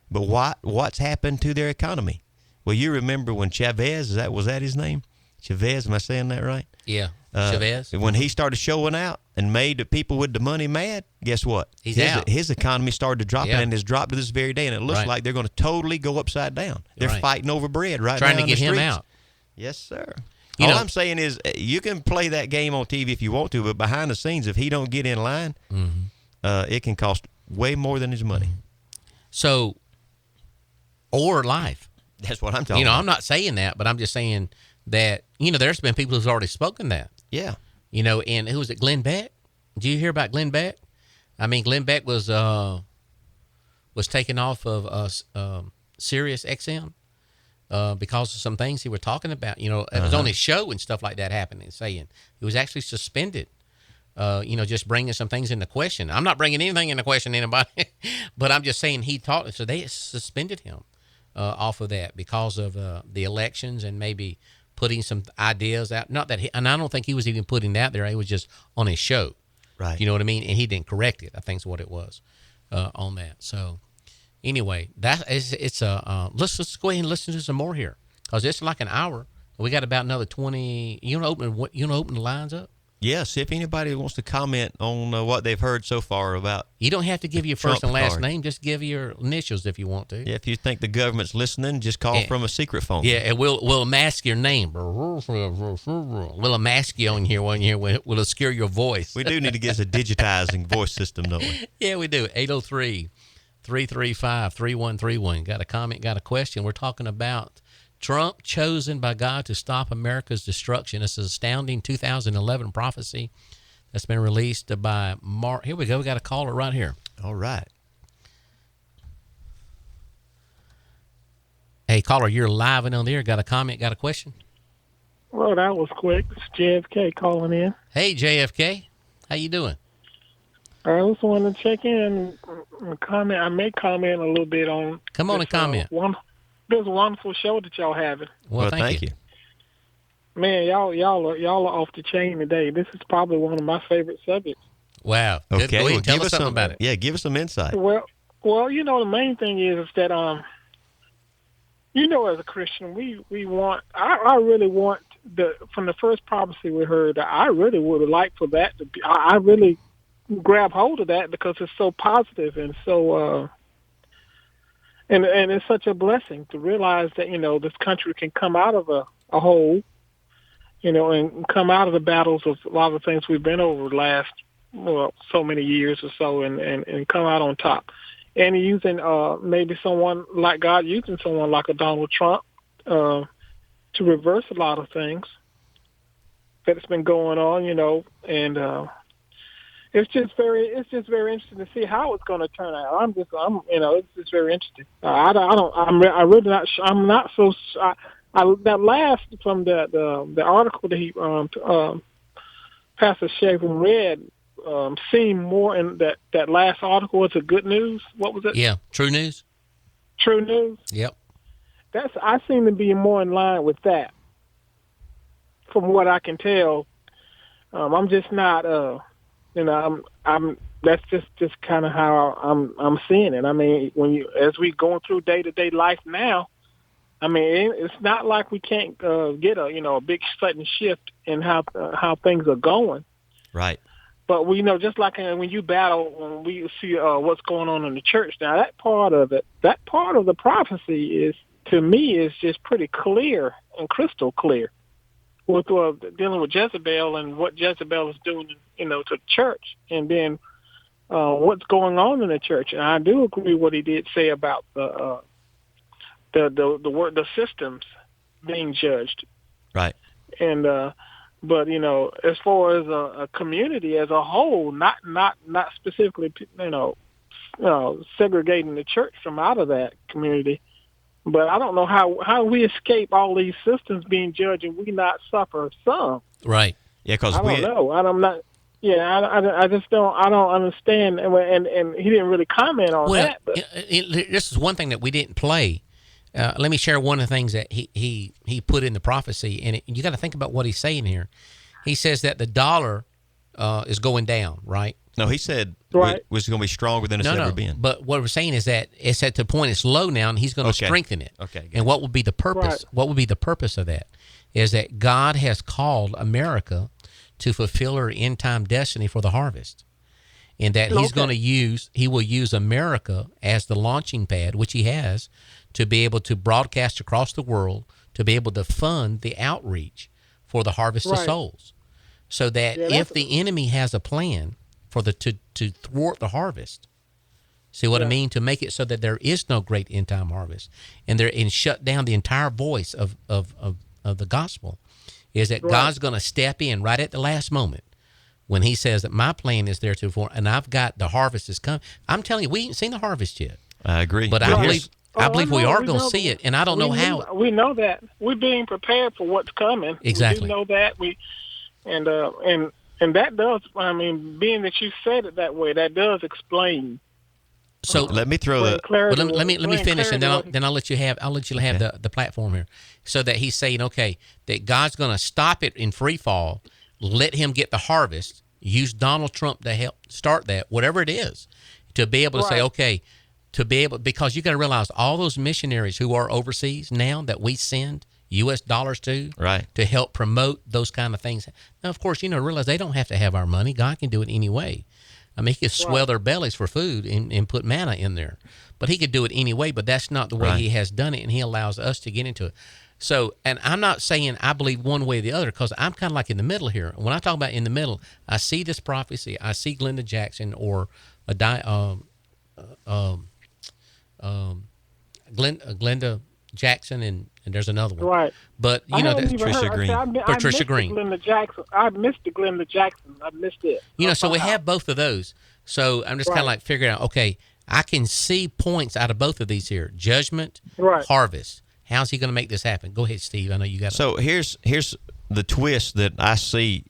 but what's happened to their economy? Well, you remember when Chavez, was that his name? Chavez, am I saying that right? Yeah, Chavez. When he started showing out and made the people with the money mad, guess what? He's out. His economy started to drop, and has dropped to this very day, and it looks Right. like they're going to totally go upside down. They're Right. fighting over bread right Trying now to get in the him streets. out. Yes, sir. You All know- I'm saying is you can play that game on TV if you want to, but behind the scenes, if he don't get in line, it can cost way more than his money. So, or life. That's what I'm talking about. I'm not saying that, but I'm just saying that, there's been people who's already spoken that. Yeah. And who was it, Glenn Beck? Did you hear about Glenn Beck? I mean, Glenn Beck was taken off of Sirius XM because of some things he was talking about. It was on his show and stuff like that happening, saying he was actually suspended. Just bringing some things into question. I'm not bringing anything into question anybody, but I'm just saying he talked. So they suspended him off of that because of the elections and maybe putting some ideas out. Not that and I don't think he was even putting that there. He was just on his show. Right. You know what I mean? And he didn't correct it, I think is what it was on that. So anyway, let's just go ahead and listen to some more here because it's like an hour. We got about another 20. You want to open the lines up? Yeah, see if anybody wants to comment on what they've heard so far about. You don't have to give your first and Trump last card. name. Just give your initials if you want to. Yeah, if you think the government's listening, just call from a secret phone. Yeah, and we'll mask your name. We'll mask you on here one year. We'll obscure your voice. We do need to get a digitizing voice system, don't we? Yeah, we do. 803-335-3131. Got a comment, got a question. We're talking about Trump chosen by God to stop America's destruction. It's an astounding 2011 prophecy that's been released by Mark. Here we go. We got a caller right here. All right. Hey, caller, you're live and on the air. Got a comment, got a question? Well, that was quick. It's JFK calling in. Hey, JFK. How you doing? I just wanted to check in and comment. I may comment a little bit on. Come on and comment. This wonderful show that y'all having. Well, thank you. Man, y'all are off the chain today. This is probably one of my favorite subjects. Wow. Good. Okay. Go ahead Well, and tell give us something about it. Yeah, give us some insight. Well, the main thing is that as a Christian, we want. I really want from the first prophecy we heard. I really would like for that to be. I really grab hold of that because it's so positive and so. And it's such a blessing to realize that, this country can come out of a hole, and come out of the battles of a lot of the things we've been over the last, so many years or so and come out on top. And using maybe someone like God, using someone like a Donald Trump to reverse a lot of things. that's been going on, and it's just very interesting to see how it's going to turn out. It's just very interesting. I'm not so. That last from the article that he Pastor Schaefer read seemed more in that last article was a good news. What was it? Yeah, True News. True News. Yep. I seem to be more in line with that. From what I can tell, I'm just not. I'm. That's just kind of how I'm seeing it. I mean, as we going through day-to-day life now, I mean, it's not like we can't get a big sudden shift in how things are going. Right. But we know, just like when we see what's going on in the church now, that part of the prophecy is, to me, is just pretty clear and crystal clear with dealing with Jezebel and what Jezebel is doing, to the church, and then what's going on in the church. And I do agree what he did say about the systems being judged. Right. And but as far as a community as a whole, not specifically segregating the church from out of that community. But I don't know how we escape all these systems being judged and we not suffer some. Right. Yeah, because I don't know. I'm not. Yeah, I just don't. I don't understand. And he didn't really comment on that. But this is one thing that we didn't play. Let me share one of the things that he put in the prophecy, and you got to think about what he's saying here. He says that the dollar is going down, right? No, he said right. was going to be stronger than it's ever been. But what we're saying is that it's at the point it's low now, and he's going to strengthen it. Okay. And what would be the purpose? Right. What would be the purpose of that? Is that God has called America to fulfill her end time destiny for the harvest, and that he will use America as the launching pad, which he has, to be able to broadcast across the world, to be able to fund the outreach for the harvest of souls, so that if the enemy has a plan for to thwart the harvest, see what I mean, to make it so that there is no great end time harvest, and shut down the entire voice of the gospel, is that God's going to step in right at the last moment when he says that my plan is there to form, and I've got the harvest is coming. I'm telling you, we ain't seen the harvest yet. I agree. But I believe we are going to see it, and I don't know how. We know that. We're being prepared for what's coming. Exactly. We do know that. And that does, I mean, being that you said it that way, that does explain. So let me throw the. Well, let me finish, and then I'll let you have the platform here, so that he's saying, okay, that God's going to stop it in free fall, let him get the harvest, use Donald Trump to help start that, whatever it is, to be able to say, okay, because you got to realize all those missionaries who are overseas now that we send U.S. dollars to help promote those kind of things. Now, of course, realize they don't have to have our money. God can do it anyway. I mean, he could swell their bellies for food and put manna in there. But he could do it anyway, but that's not the way he has done it, and he allows us to get into it. So, and I'm not saying I believe one way or the other, because I'm kind of like in the middle here. When I talk about in the middle, I see this prophecy. I see Glenda Jackson or Glenda Jackson, and there's another one. Right. But, Patricia Green. Patricia Green. Glenda Jackson. I missed the Glenda Jackson. I missed it. So we have both of those. So I'm just kind of like figuring out, okay, I can see points out of both of these here. Judgment, harvest. How's he going to make this happen? Go ahead, Steve. I know you got it. So here's the twist that I see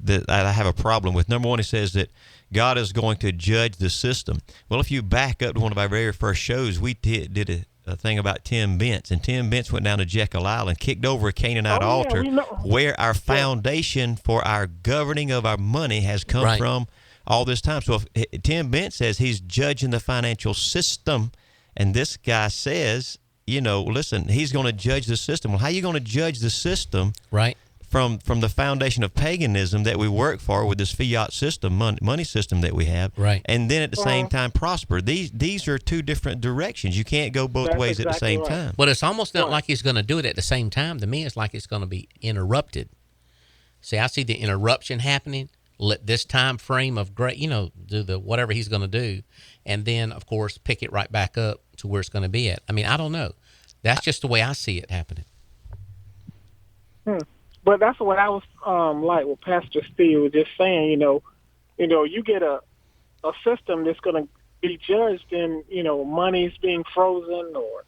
that I have a problem with. Number one, he says that God is going to judge the system. Well, if you back up to one of our very first shows, we did a thing about Tim Bentz, and Tim Bentz went down to Jekyll Island, kicked over a Canaanite altar where our foundation for our governing of our money has come from all this time. So if Tim Bentz says he's judging the financial system, and this guy says, listen, he's going to judge the system. Well, how are you going to judge the system from the foundation of paganism that we work for with this fiat system, money system that we have, and then at the same time prosper? These are two different directions. You can't go both ways at the same time. But it's almost not like he's going to do it at the same time. To me, it's like it's going to be interrupted. See, I see the interruption happening. Let this time frame of do the whatever he's going to do, and then of course pick it right back up to where it's going to be at. I mean, I don't know. That's just the way I see it happening. But that's what I was like what Pastor Steve was just saying. You get a system that's going to be judged in money's being frozen, or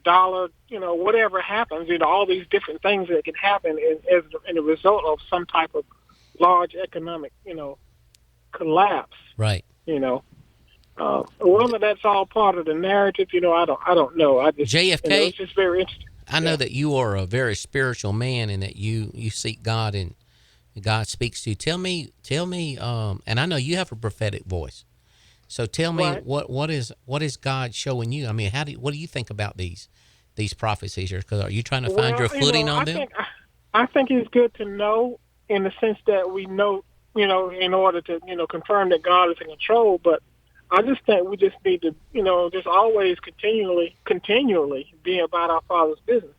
dollar, whatever happens, all these different things that can happen as a result of some type of large economic, collapse. Right. Whether that's all part of the narrative, I don't know. I just JFK, it's just very interesting. I know that you are a very spiritual man and that you seek God and God speaks to you. Tell me, and I know you have a prophetic voice. So tell me Right. what is God showing you? I mean, what do you think about these prophecies? Because are you trying to find your footing on them? I think it's good to know in the sense that we know, in order to, confirm that God is in control. But I just think we just need to, just always continually be about our Father's business.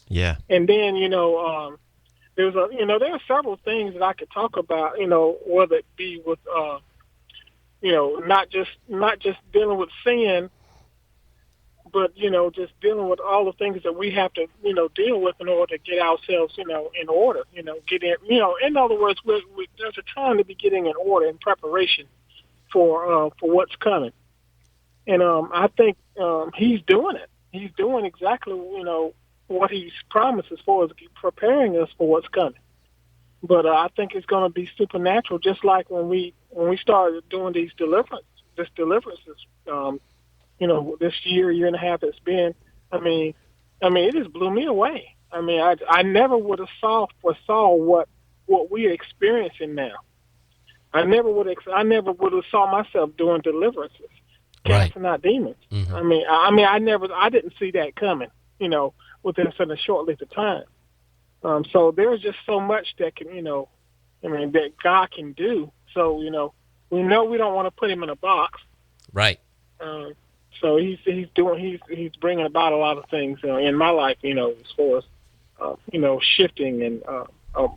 Yeah. And then, there are several things that I could talk about, whether it be with, not just dealing with sin, but just dealing with all the things that we have to deal with in order to get ourselves in order. Get in. In other words, there's a time to be getting in order in preparation for what's coming. And I think he's doing it. He's doing exactly what he's promised as far as preparing us for what's coming. But I think it's going to be supernatural, just like when we started doing these deliverances. This year and a half it's been. I mean, it just blew me away. I mean, I never would have foresaw what we're experiencing now. I never would have saw myself doing deliverances, casting out demons. Mm-hmm. I didn't see that coming. Within such a short length of time. So there's just so much that can, that God can do. So, we know we don't want to put him in a box. Right. So he's bringing about a lot of things in my life, as far as, shifting and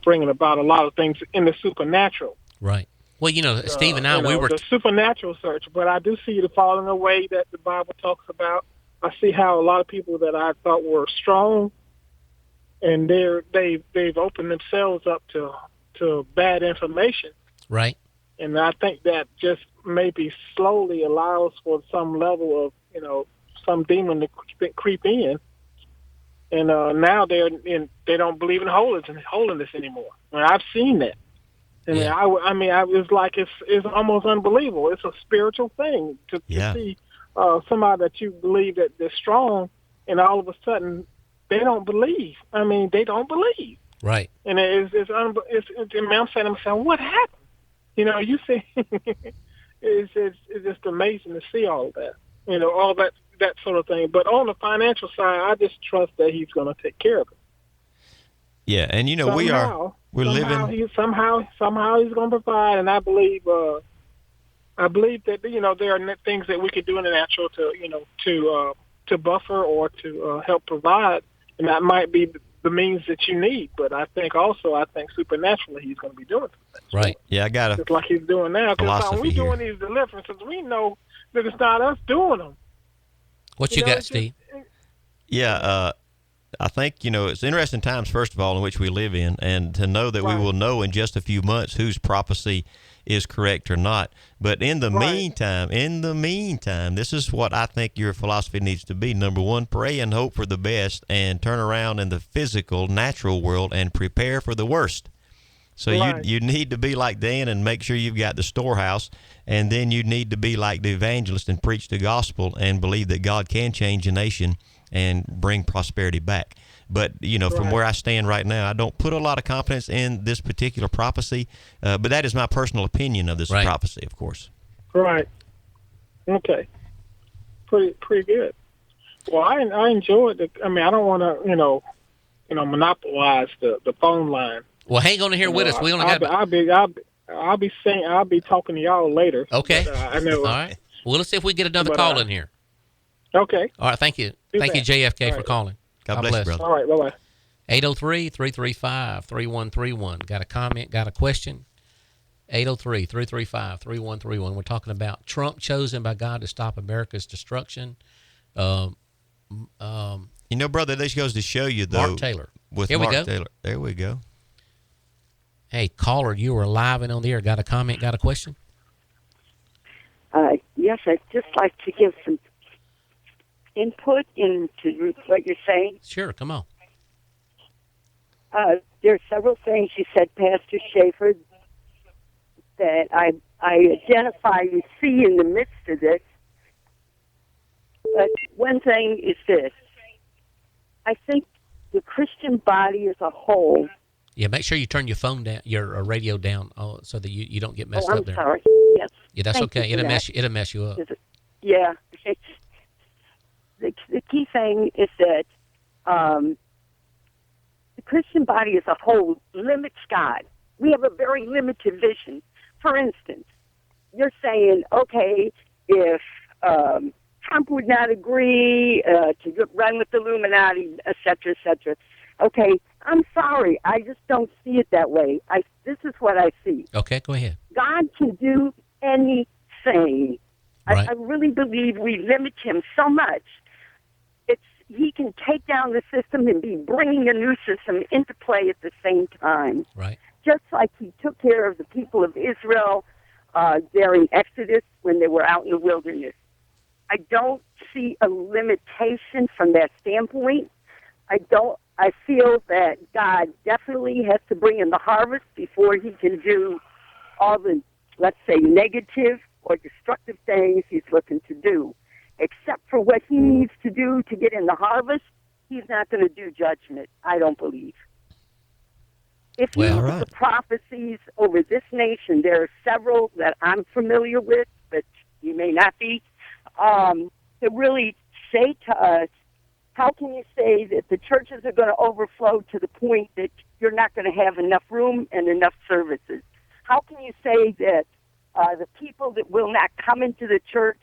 bringing about a lot of things in the supernatural. Right. Well, Steve and I, we were the supernatural search, but I do see the falling away that the Bible talks about. I see how a lot of people that I thought were strong, and they've opened themselves up to bad information. Right. And I think that just maybe slowly allows for some level of some demon to creep in, and now they don't believe in holiness anymore. I've seen that. And yeah. I was like, it's almost unbelievable. It's a spiritual thing to see somebody that you believe that they're strong, and all of a sudden they don't believe. They don't believe. Right. And I'm saying to myself, what happened? You see, it's just amazing to see all that. All that sort of thing. But on the financial side, I just trust that he's going to take care of it. Yeah, and we're living. Somehow he's going to provide, and I believe that there are things that we could do in the natural to buffer or to help provide, and that might be the means that you need. But I think supernaturally he's going to be doing things. Right. Yeah, I got it. Just like he's doing now. Because when we're doing these deliverances, we know that it's not us doing them. What you got, Steve? I think, it's interesting times, first of all, in which we live in, and to know that we will know in just a few months whose prophecy is correct or not. But in the meantime, this is what I think your philosophy needs to be. Number one, pray and hope for the best, and turn around in the physical, natural world and prepare for the worst. So you need to be like Dan and make sure you've got the storehouse, and then you need to be like the evangelist and preach the gospel and believe that God can change a nation and bring prosperity back. But, from where I stand right now, I don't put a lot of confidence in this particular prophecy, but that is my personal opinion of this prophecy, of course. Right. Okay. Pretty good. Well, I enjoyed it. I don't want to, monopolize the phone line. Well, hang on here with us. We only got. I'll be talking to y'all later. Okay. But, I know. All right. Well, let's see if we get another call in here. Okay. All right. Thank you. Thank you, JFK, for calling. God bless you, brother. All right. Bye-bye. 803-335-3131. Got a comment? Got a question? 803-335-3131. We're talking about Trump chosen by God to stop America's destruction. You know, brother, this goes to show you, though. Mark Taylor. With Here Mark we go. Taylor. There we go. Hey, caller, you were live and on the air. Got a comment? Got a question? Yes, I'd just like to give some input into what you're saying. Sure, come on. There are several things you said, Pastor Schaefer, that I identify you see in the midst of this. But one thing is this. I think the Christian body as a whole... Yeah, make sure you turn your phone down, your radio down, so that you don't get messed up there. I'm sorry. Yes. Yeah, that's Thank okay. you for It'll mess you up. Yeah. The key thing is that the Christian body as a whole limits God. We have a very limited vision. For instance, you're saying, okay, if Trump would not agree to run with the Illuminati, et cetera, et cetera. Okay, I'm sorry. I just don't see it that way. This is what I see. Okay, go ahead. God can do anything. Right. I really believe we limit him so much. He can take down the system and be bringing a new system into play at the same time. Right. Just like he took care of the people of Israel during Exodus when they were out in the wilderness. I don't see a limitation from that standpoint. I feel that God definitely has to bring in the harvest before he can do all the, let's say, negative or destructive things he's looking to do. Except for what he needs to do to get in the harvest, he's not going to do judgment, I don't believe. If you look at the prophecies over this nation, there are several that I'm familiar with, but you may not be, that really say to us, how can you say that the churches are going to overflow to the point that you're not going to have enough room and enough services? How can you say that the people that will not come into the church,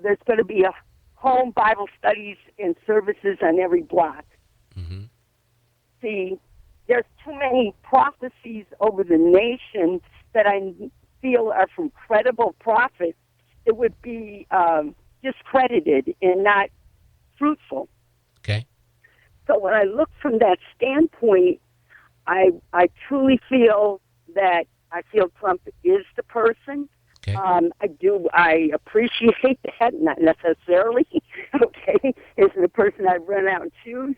there's going to be a home Bible studies and services on every block? Mm-hmm. See, there's too many prophecies over the nation that I feel are from credible prophets that would be discredited and not fruitful. Okay. So when I look from that standpoint, I truly feel that Trump is the person. Okay. I appreciate that, not necessarily, okay, is the person I'd run out and choose,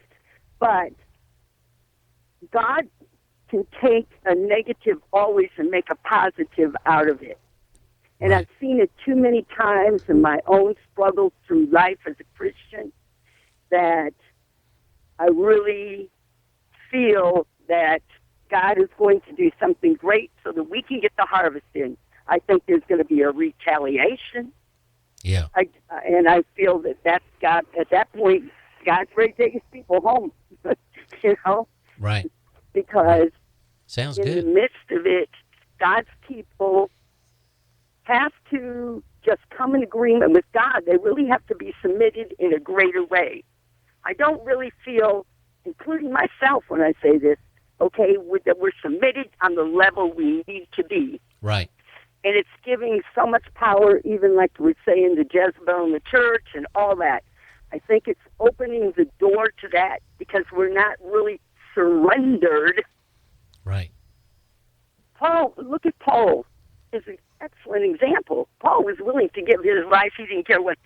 but God can take a negative always and make a positive out of it. And Right. I've seen it too many times in my own struggles through life as a Christian that I really feel that God is going to do something great so that we can get the harvest in. I think there's going to be a retaliation. Yeah. And I feel that that's God, at that point, God's ready to take his people home, you know? Right. Because Sounds in good. the midst of it, God's people have to just come in agreement with God. They really have to be submitted in a greater way. I don't really feel, including myself when I say this, okay, that we're submitted on the level we need to be. Right. And it's giving so much power, even like we're saying, the Jezebel in the church and all that. I think it's opening the door to that because we're not really surrendered. Right. Paul, look at Paul. Is an excellent example. Paul was willing to give his life. He didn't care what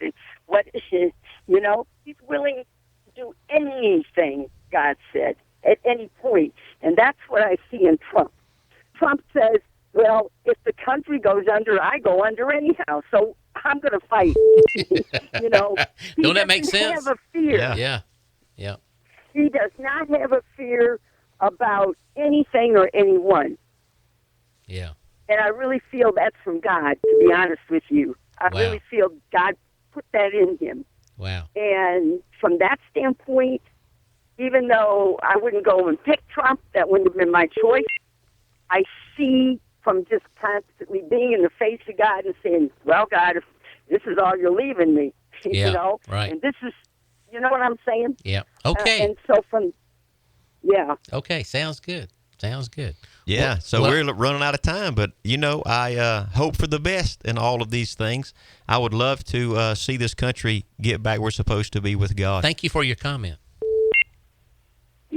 you know. He's willing to do anything, God said, at any point. And that's what I see in Trump. Trump says, well, if the country goes under, I go under anyhow. So I'm going to fight. You know, Don't that make sense? He doesn't have a fear. Yeah. Yeah. He does not have a fear about anything or anyone. Yeah. And I really feel that's from God, to be honest with you. I Wow. really feel God put that in him. Wow. And from that standpoint, even though I wouldn't go and pick Trump, that wouldn't have been my choice, I see from just constantly being in the face of God and saying, well, God, if this is all you're leaving me, Yeah, you know? right. And this is, you know what I'm saying? Yeah. Okay. And so yeah. Okay. Sounds good. Sounds good. Yeah, Well- so well- we're running out of time, but I hope for the best in all of these things. I would love to see this country get back where it's supposed to be with God. Thank you for your comment.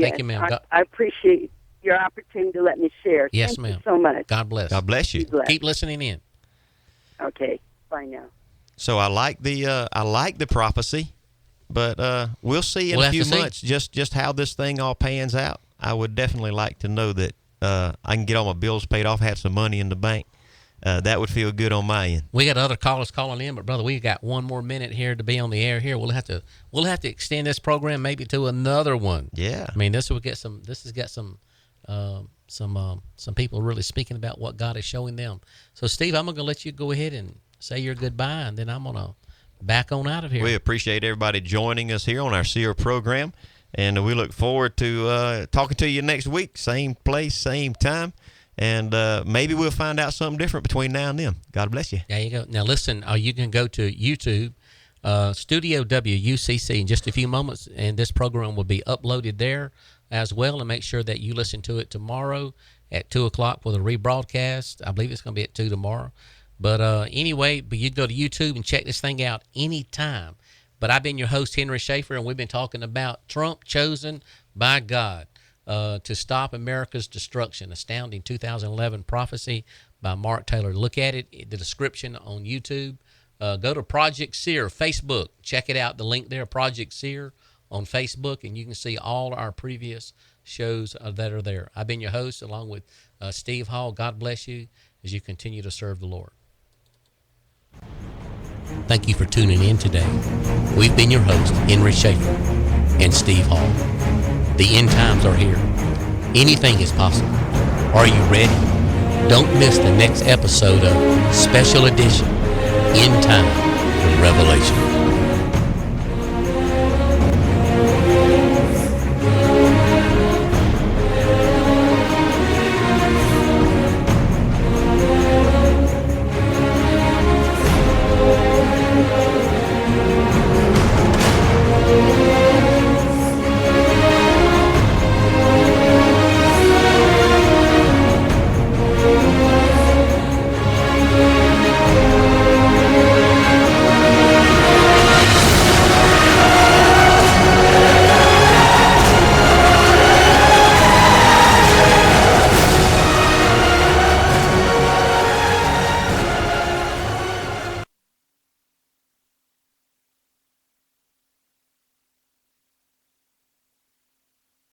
Thank you, ma'am. I appreciate your opportunity to let me share. Yes, Thank ma'am. you so much. God bless. God bless you. Be blessed. Keep listening in. Okay. Bye now. So I like the prophecy, but we'll see in We'll a have few to see. months just how this thing all pans out. I would definitely like to know that I can get all my bills paid off, have some money in the bank. That would feel good on my end. We got other callers calling in, but brother, we got one more minute here to be on the air. Here, we'll have to extend this program maybe to another one. Yeah. I mean, this has got some people really speaking about what God is showing them. So, Steve, I'm gonna let you go ahead and say your goodbye, and then I'm gonna back on out of here. We appreciate everybody joining us here on our Seer program, and we look forward to talking to you next week, same place, same time, and maybe we'll find out something different between now and then. God bless you. There you go. Now, listen, you can go to YouTube, Studio WUCC, in just a few moments, and this program will be uploaded there as well. And make sure that you listen to it tomorrow at 2 o'clock for the rebroadcast. I believe it's going to be at 2 tomorrow. But anyway, you can go to YouTube and check this thing out anytime. But I've been your host, Henry Schaefer, and we've been talking about Trump chosen by God to stop America's destruction. Astounding 2011 prophecy by Mark Taylor. Look at it, the description on YouTube. Go to Project Seer, Facebook. Check it out, the link there, Project Seer on Facebook, and you can see all our previous shows that are there. I've been your host along with Steve Hall. God bless you as you continue to serve the Lord. Thank you for tuning in today. We've been your hosts, Henry Schaefer and Steve Hall. The end times are here. Anything is possible. Are you ready? Don't miss the next episode of Special Edition, End Time Revelation.